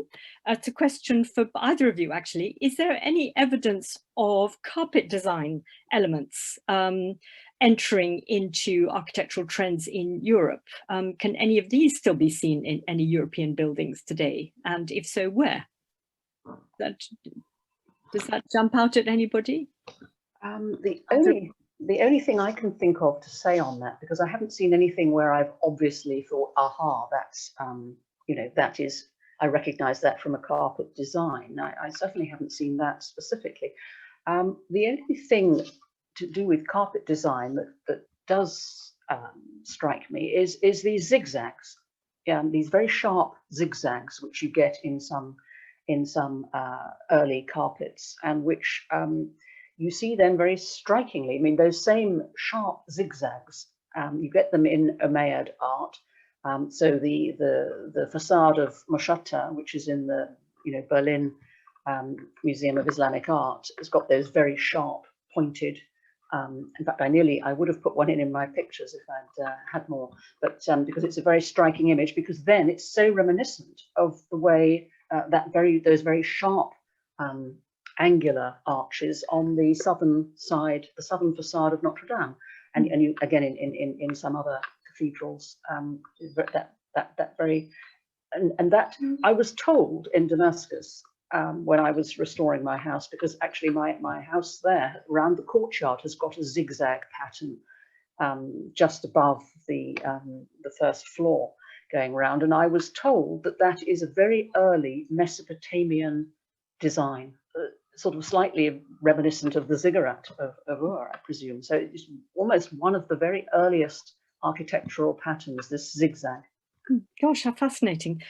it's a question for either of you actually. Is there any evidence of carpet design elements entering into architectural trends in Europe? Can any of these still be seen in any European buildings today? And if so, where? Does that jump out at anybody? The only thing I can think of to say on that, because I haven't seen anything where I've obviously thought, aha, that's, you know, that is, I recognize that from a carpet design. I certainly haven't seen that specifically. The only thing to do with carpet design that does strike me is these zigzags, these very sharp zigzags which you get in some early carpets, and which you see them very strikingly. I mean, those same sharp zigzags, you get them in Umayyad art. So the facade of Moshatta, which is in the Berlin Museum of Islamic Art, has got those very sharp, pointed. In fact, I would have put one in my pictures if I'd had more, but because it's a very striking image, because then it's so reminiscent of the way those very sharp angular arches on the southern side, the southern facade of Notre Dame, and you again in some other cathedrals, that very and that I was told in Damascus when I was restoring my house, because actually my house there around the courtyard has got a zigzag pattern just above the first floor going around, and I was told that is a very early Mesopotamian design, sort of slightly reminiscent of the ziggurat of Ur, I presume. So it's almost one of the very earliest architectural patterns, this zigzag. Gosh, how fascinating.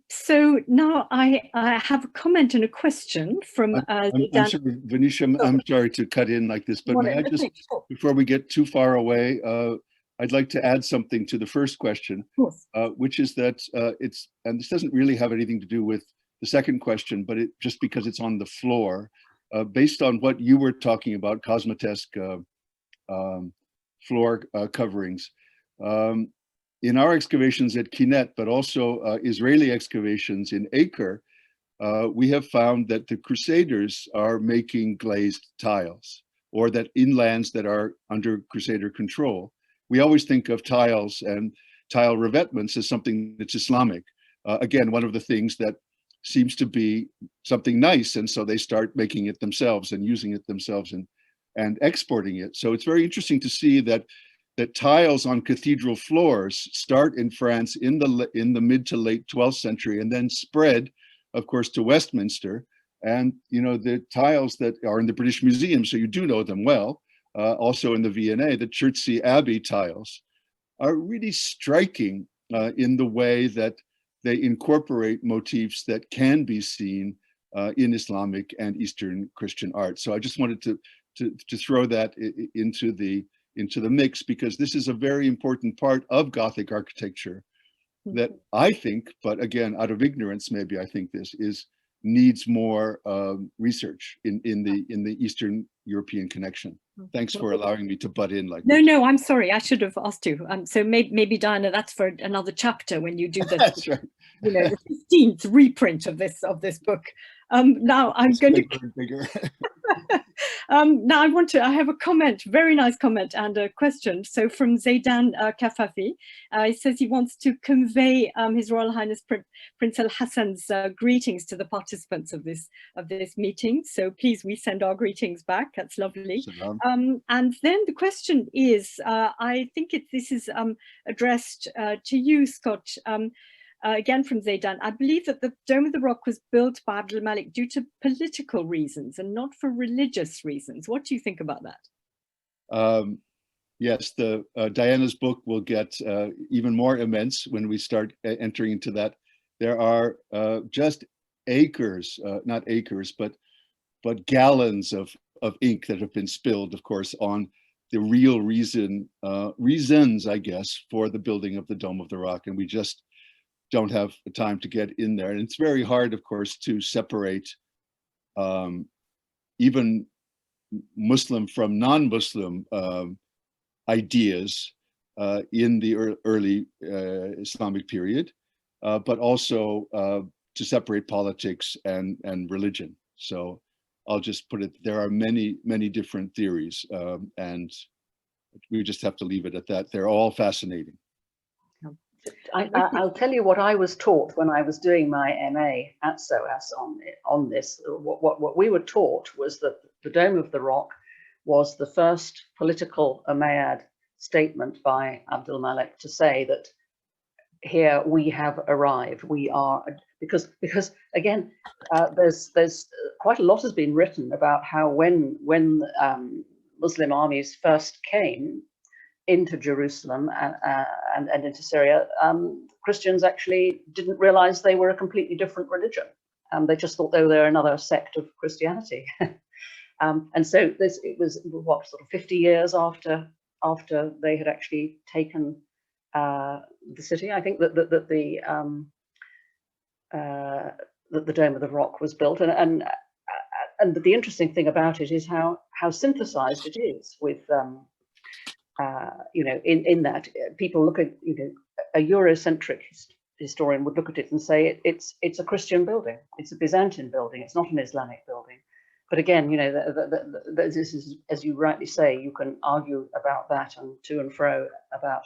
So now I have a comment and a question from I'm sorry, Venetia, I'm sorry to cut in like this, but may I just, before we get too far away, I'd like to add something to the first question, which is that and this doesn't really have anything to do with the second question, but just because it's on the floor, based on what you were talking about, cosmotesque floor coverings, in our excavations at Kinet, but also Israeli excavations in Acre, we have found that the Crusaders are making glazed tiles, or that in lands that are under Crusader control. We always think of tiles and tile revetments as something that's Islamic. Again, one of the things that seems to be something nice, and so they start making it themselves and using it themselves and exporting it. So it's very interesting to see that tiles on cathedral floors start in France in the mid to late 12th century and then spread, of course, to Westminster. And the tiles that are in the British Museum, so you do know them well, also in the V&A, the Chertsey Abbey tiles are really striking in the way that they incorporate motifs that can be seen in Islamic and Eastern Christian art. So I just wanted to throw that into the mix, because this is a very important part of Gothic architecture that I think, but again, out of ignorance, maybe I think this needs more research in the Eastern European connection. Thanks for allowing me to butt in like this. No, I'm sorry, I should have asked you. So maybe Diana, that's for another chapter when you do the, that's right. The 15th reprint of this book. Now I'm going to bigger. now I have a comment, very nice comment and a question. So from Zaidan Kafafi, he says he wants to convey His Royal Highness Prince Al Hassan's greetings to the participants of this meeting. So please, we send our greetings back. That's lovely. And then the question is, I think this is addressed to you, Scott. Again from Zaidan, I believe that the Dome of the Rock was built by Abdul Malik due to political reasons and not for religious reasons. What do you think about that? Yes, the Diana's book will get even more immense when we start entering into that. There are just acres, not acres, but gallons of ink that have been spilled, of course, on the real reasons, I guess, for the building of the Dome of the Rock. And we just don't have the time to get in there. And it's very hard, of course, to separate even Muslim from non-Muslim ideas in the early Islamic period, but also to separate politics and religion. So I'll just put it, there are many, many different theories, and we just have to leave it at that. They're all fascinating. I'll tell you what I was taught when I was doing my MA at SOAS on this. What we were taught was that the Dome of the Rock was the first political Umayyad statement by Abdul Malik to say that here we have arrived. We are, because again, there's quite a lot has been written about how when Muslim armies first came into Jerusalem and into Syria, Christians actually didn't realize they were a completely different religion. They just thought they were another sect of Christianity. And so it was what, sort of 50 years after they had actually taken the city. I think that the Dome of the Rock was built, and the interesting thing about it is how synthesized it is with you know, in that people look at, you know, a Eurocentric historian would look at it and say it's a Christian building, it's a Byzantine building, it's not an Islamic building. But again, you know, this is, as you rightly say, you can argue about that and to and fro about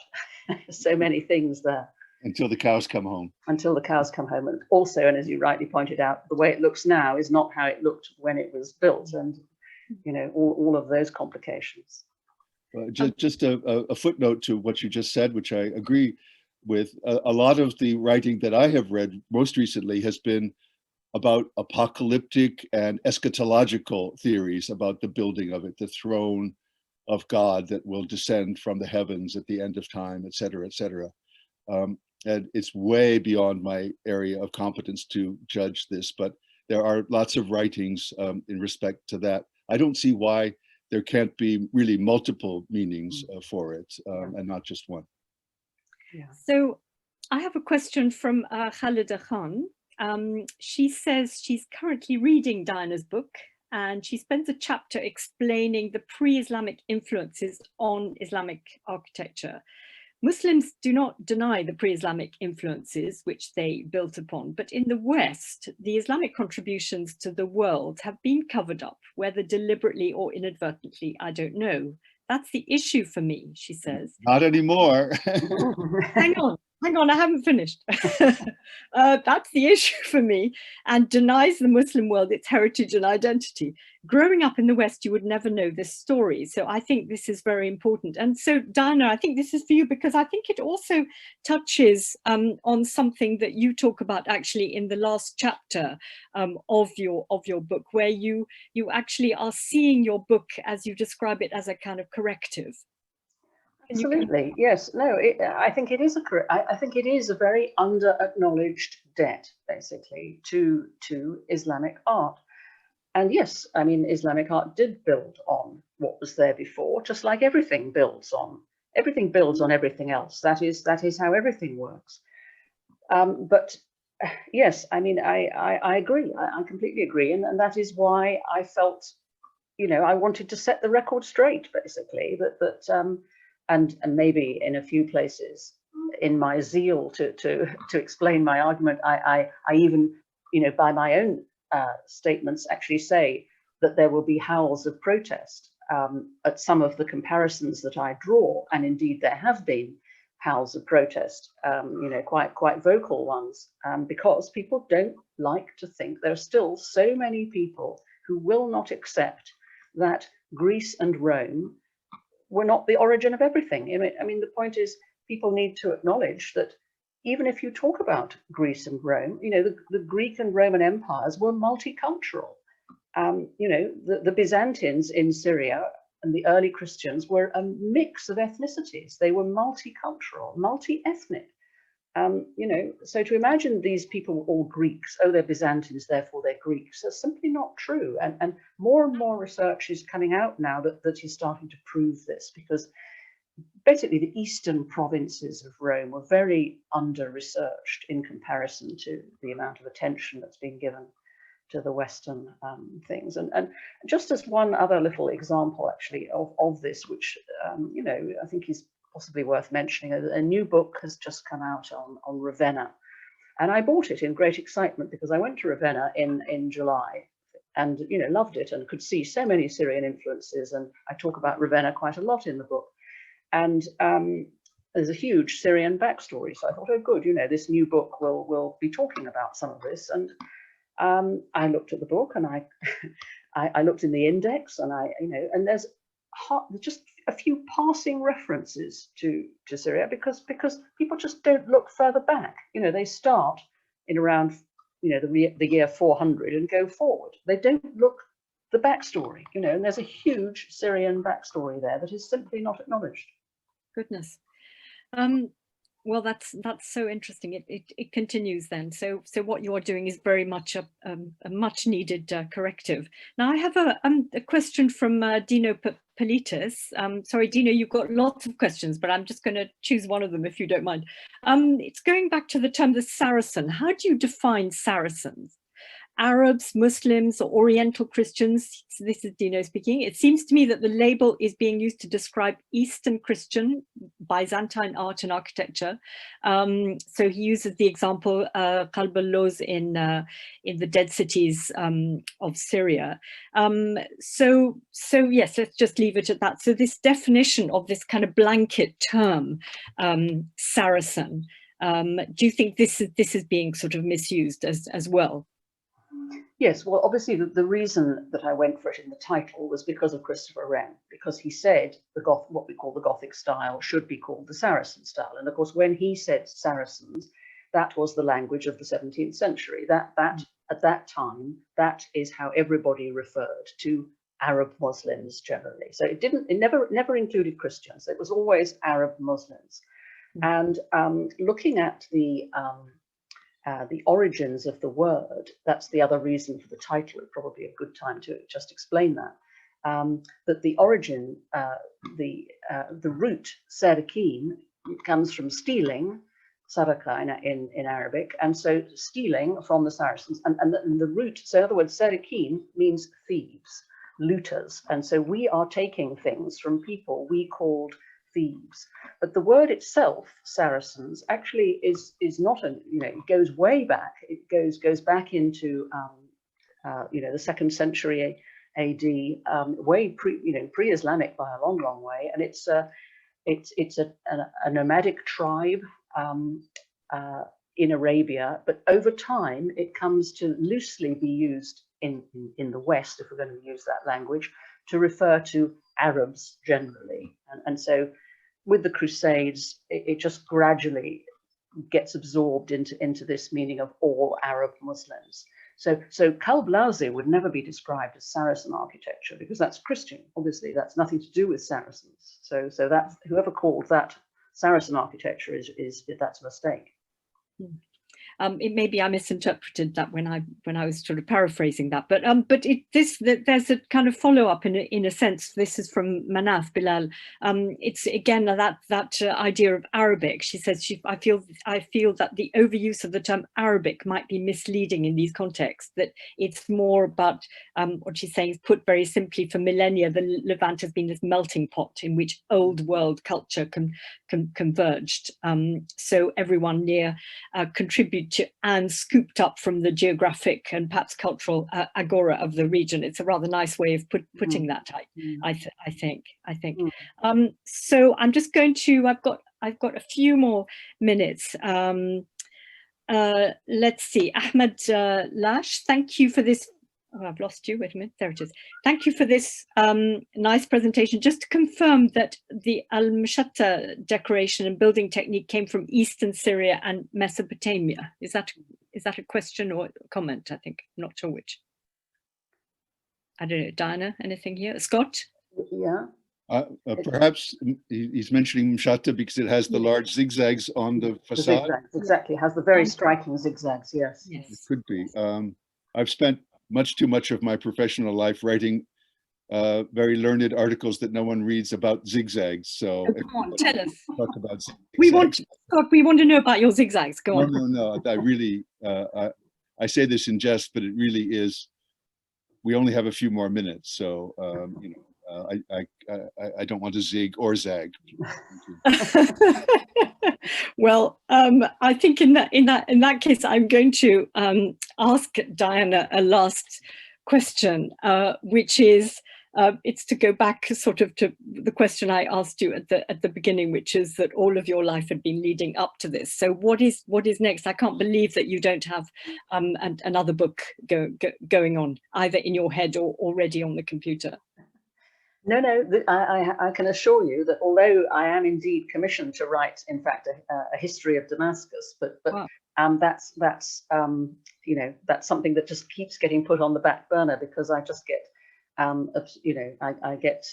so many things there. Until the cows come home. Until the cows come home. And also, and as you rightly pointed out, the way it looks now is not how it looked when it was built, and, you know, all of those complications. Just a footnote to what you just said, which I agree with. A lot of the writing that I have read most recently has been about apocalyptic and eschatological theories about the building of it, the throne of God that will descend from the heavens at the end of time, et cetera, et cetera. And it's way beyond my area of competence to judge this, but there are lots of writings in respect to that. I don't see why there can't be really multiple meanings for it, and not just one. Yeah. So I have a question from Khalida Khan. She says she's currently reading Diana's book, and she spends a chapter explaining the pre-Islamic influences on Islamic architecture. Muslims do not deny the pre-Islamic influences which they built upon, but in the West, the Islamic contributions to the world have been covered up, whether deliberately or inadvertently, I don't know. That's the issue for me, she says. Not anymore. Hang on, I haven't finished. That's the issue for me, and denies the Muslim world its heritage and identity. Growing up in the West, you would never know this story. So I think this is very important. And so, Diana, I think this is for you, because I think it also touches on something that you talk about actually in the last chapter of your book, where you actually are seeing your book, as you describe it, as a kind of corrective. Absolutely, yes. No, I think it is I think it is a very under-acknowledged debt, basically, to Islamic art. And yes, I mean, Islamic art did build on what was there before, just like everything builds on everything else. That is how everything works. But yes, I mean, I agree. I completely agree, and that is why I felt, you know, I wanted to set the record straight, basically, and maybe in a few places, in my zeal to explain my argument, I even, you know, by my own statements, actually say that there will be howls of protest at some of the comparisons that I draw, and indeed there have been howls of protest, you know, quite vocal ones, because people don't like to think there are still so many people who will not accept that Greece and Rome were not the origin of everything. I mean, the point is, people need to acknowledge that even if you talk about Greece and Rome, you know, the Greek and Roman empires were multicultural. You know, the Byzantines in Syria and the early Christians were a mix of ethnicities. They were multicultural, multi-ethnic. You know, so to imagine these people were all Greeks, oh, they're Byzantines, therefore they're Greeks, that's simply not true. And more research is coming out now that is starting to prove this, because basically the eastern provinces of Rome were very under-researched in comparison to the amount of attention that's been given to the Western things. And just as one other little example, actually, of this, which, you know, I think is possibly worth mentioning, a new book has just come out on Ravenna. And I bought it in great excitement because I went to Ravenna in July and, you know, loved it and could see so many Syrian influences. And I talk about Ravenna quite a lot in the book. And there's a huge Syrian backstory. So I thought, oh, good, you know, this new book will be talking about some of this. And I looked at the book and I looked in the index and you know, and there's just a few passing references to Syria because people just don't look further back. You know, they start in around, you know, the year 400 and go forward. They don't look the backstory, you know, and there's a huge Syrian backstory there that is simply not acknowledged. Goodness. Well, that's so interesting. It continues then. So what you're doing is very much a much needed corrective. Now I have a question from Dino Politis. Sorry, Dino, you've got lots of questions, but I'm just going to choose one of them if you don't mind. It's going back to the term the Saracen. How do you define Saracens? Arabs, Muslims, or Oriental Christians? So this is Dino speaking. It seems to me that the label is being used to describe Eastern Christian Byzantine art and architecture. So he uses the example Kalballos in the dead cities of Syria. So yes, let's just leave it at that. So this definition of this kind of blanket term, Saracen, do you think this is being sort of misused as well? Yes, well, obviously the reason that I went for it in the title was because of Christopher Wren, because he said what we call the Gothic style should be called the Saracen style. And of course, when he said Saracens, that was the language of the 17th century. That at that time, that is how everybody referred to Arab Muslims generally. So it never included Christians. It was always Arab Muslims. And looking at the origins of the word, that's the other reason for the title. It's probably a good time to just explain that. That the origin, the root Sarakin comes from stealing, Saraka in Arabic, and so stealing from the Saracens, and the root, so in other words, Sarakin means thieves, looters, and so we are taking things from people we called thieves. But the word itself, Saracens, actually is not a, you know, it goes way back. It goes back into you know, the 2nd century AD, way pre-Islamic by a long way, and it's a nomadic tribe in Arabia. But over time, it comes to loosely be used in the West, if we're going to use that language, to refer to Arabs generally. And so with the Crusades, it just gradually gets absorbed into this meaning of all Arab Muslims. So Kalblazi would never be described as Saracen architecture because that's Christian. Obviously, that's nothing to do with Saracens. So that whoever called that Saracen architecture that's a mistake. It maybe I misinterpreted that when I was sort of paraphrasing that, but there's a kind of follow up in a sense. This is from Manaf Bilal. It's again that idea of Arabic. She says I feel that the overuse of the term Arabic might be misleading in these contexts. That it's more about what she's saying is, put very simply, for millennia the Levant has been this melting pot in which old world culture converged. So everyone near contribute to and scooped up from the geographic and perhaps cultural agora of the region. It's a rather nice way of putting that, I think. So I'm just going to, I've got a few more minutes. Let's see, Ahmed Lash, thank you for this. Oh, I've lost you, wait a minute, there it is. Thank you for this nice presentation. Just to confirm that the Al-Mshatta decoration and building technique came from Eastern Syria and Mesopotamia. Is that a question or a comment? I think, I'm not sure which. I don't know, Diana, anything here? Scott? Yeah. Perhaps he's mentioning Mshata because it has the large zigzags on the The facade. zigzags, exactly. It has the very striking zigzags, yes. It could be. I've spent much too much of my professional life writing very learned articles that no one reads about zigzags. So Come on, tell us. talk about zigzags. We want to know about your zigzags. Go on. No. I really, I say this in jest, but it really is. We only have a few more minutes, so you know, I don't want to zig or zag. Well, I think in that case, I'm going to ask Diana a last question, which is it's to go back sort of to the question I asked you at the beginning, which is that all of your life had been leading up to this. So what is next? I can't believe that you don't have another book going on either in your head or already on the computer. No, I can assure you that although I am indeed commissioned to write, in fact, a history of Damascus, but wow. That's you know, that's something that just keeps getting put on the back burner because I just get you know, I get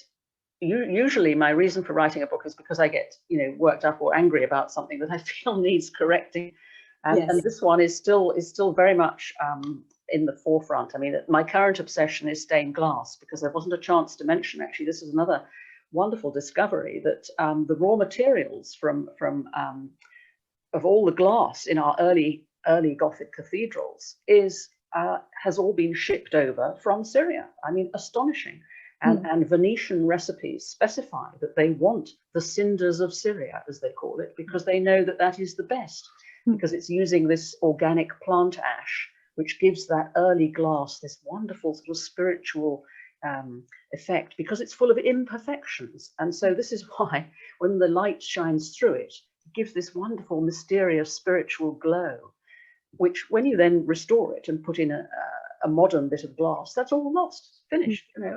usually my reason for writing a book is because I get, you know, worked up or angry about something that I feel needs correcting, and this one is still very much in the forefront. I mean, my current obsession is stained glass, because there wasn't a chance to mention, actually, this is another wonderful discovery, that the raw materials from of all the glass in our early Gothic cathedrals has all been shipped over from Syria. I mean, astonishing. And Venetian recipes specify that they want the cinders of Syria, as they call it, because they know that that is the best, because it's using this organic plant ash, which gives that early glass this wonderful sort of spiritual effect, because it's full of imperfections. And so this is why when the light shines through it, it gives this wonderful, mysterious, spiritual glow, which when you then restore it and put in a modern bit of glass, that's all lost, finished, you know.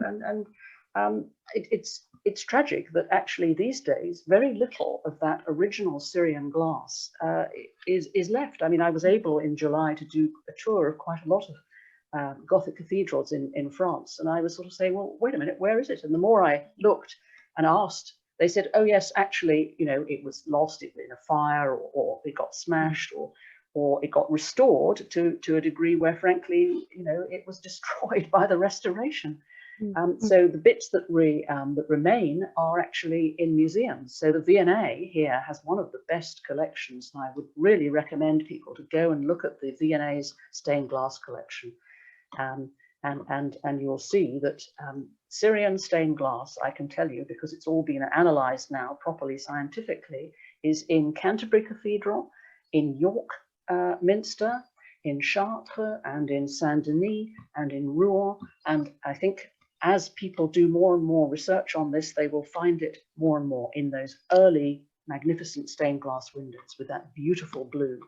And it's tragic that actually these days very little of that original Syrian glass is left. I mean, I was able in July to do a tour of quite a lot of Gothic cathedrals in France, and I was sort of saying, well, wait a minute, where is it? And the more I looked and asked, they said, oh yes, actually, you know, it was lost in a fire, or it got smashed, or it got restored to a degree where, frankly, you know, it was destroyed by the restoration. So the bits that remain are actually in museums. So the V&A here has one of the best collections, and I would really recommend people to go and look at the V&A's stained glass collection. And you'll see that Syrian stained glass, I can tell you, because it's all been analysed now properly scientifically, is in Canterbury Cathedral, in York Minster, in Chartres, and in Saint-Denis, and in Rouen. And I think as people do more and more research on this, they will find it more and more in those early magnificent stained glass windows with that beautiful blue.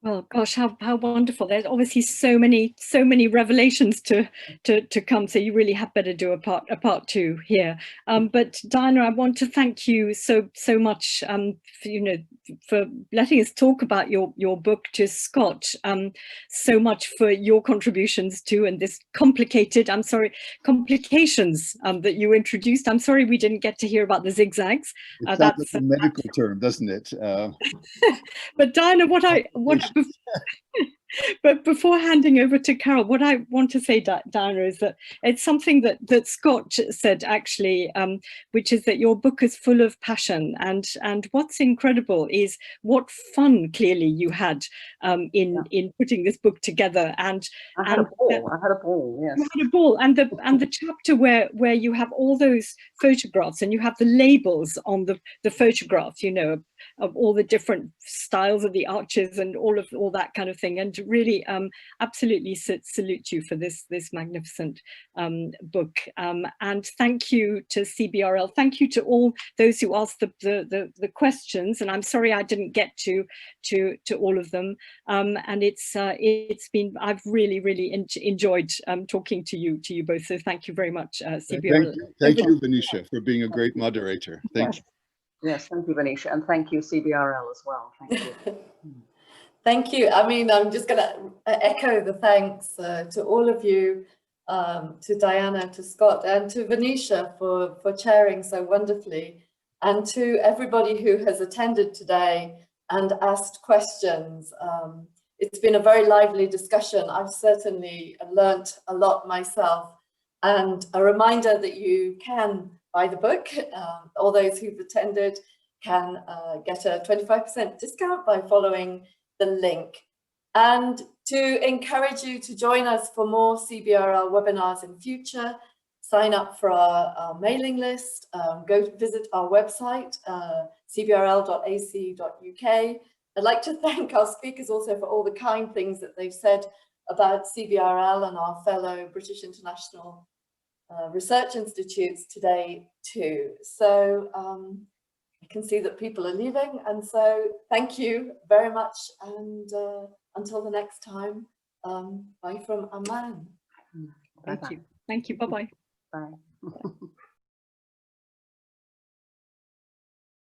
Well, gosh, how wonderful. There's obviously so many revelations to come. So you really have better do a part two here. But Diana, I want to thank you so much for letting us talk about your book, to Scott, so much for your contributions to, and this complications that you introduced. I'm sorry we didn't get to hear about the zigzags. That's a medical term, doesn't it? But Diana, but before handing over to Carol, what I want to say, Diana, is that it's something that Scott said, actually, which is that your book is full of passion, and what's incredible is what fun clearly you had in putting this book together. And I had a ball. Yes, you had a ball, and the chapter where you have all those photographs and you have the labels on the photographs, you know, of all the different styles of the arches and all that kind of thing. And really absolutely salute you for this magnificent book. And thank you to CBRL. Thank you to all those who asked the questions. And I'm sorry I didn't get to all of them. And it's been, I've really enjoyed talking to you both. So thank you very much, CBRL. Thank you, Venetia, for being a great moderator. Thank you. Yes, thank you, Venetia, and thank you, CBRL, as well. Thank you. Thank you. I mean, I'm just going to echo the thanks to all of you to Diana, to Scott, and to Venetia for chairing so wonderfully, and to everybody who has attended today and asked questions. It's been a very lively discussion. I've certainly learnt a lot myself, and a reminder that you can buy the book. All those who've attended can get a 25% discount by following the link. And to encourage you to join us for more CBRL webinars in future, sign up for our mailing list, go visit our website, cbrl.ac.uk. I'd like to thank our speakers also for all the kind things that they've said about CBRL and our fellow British International Research Institutes today too. So I can see that people are leaving, and so thank you very much, and until the next time, bye from Amman. Bye-bye. Thank you. Bye-bye. Bye.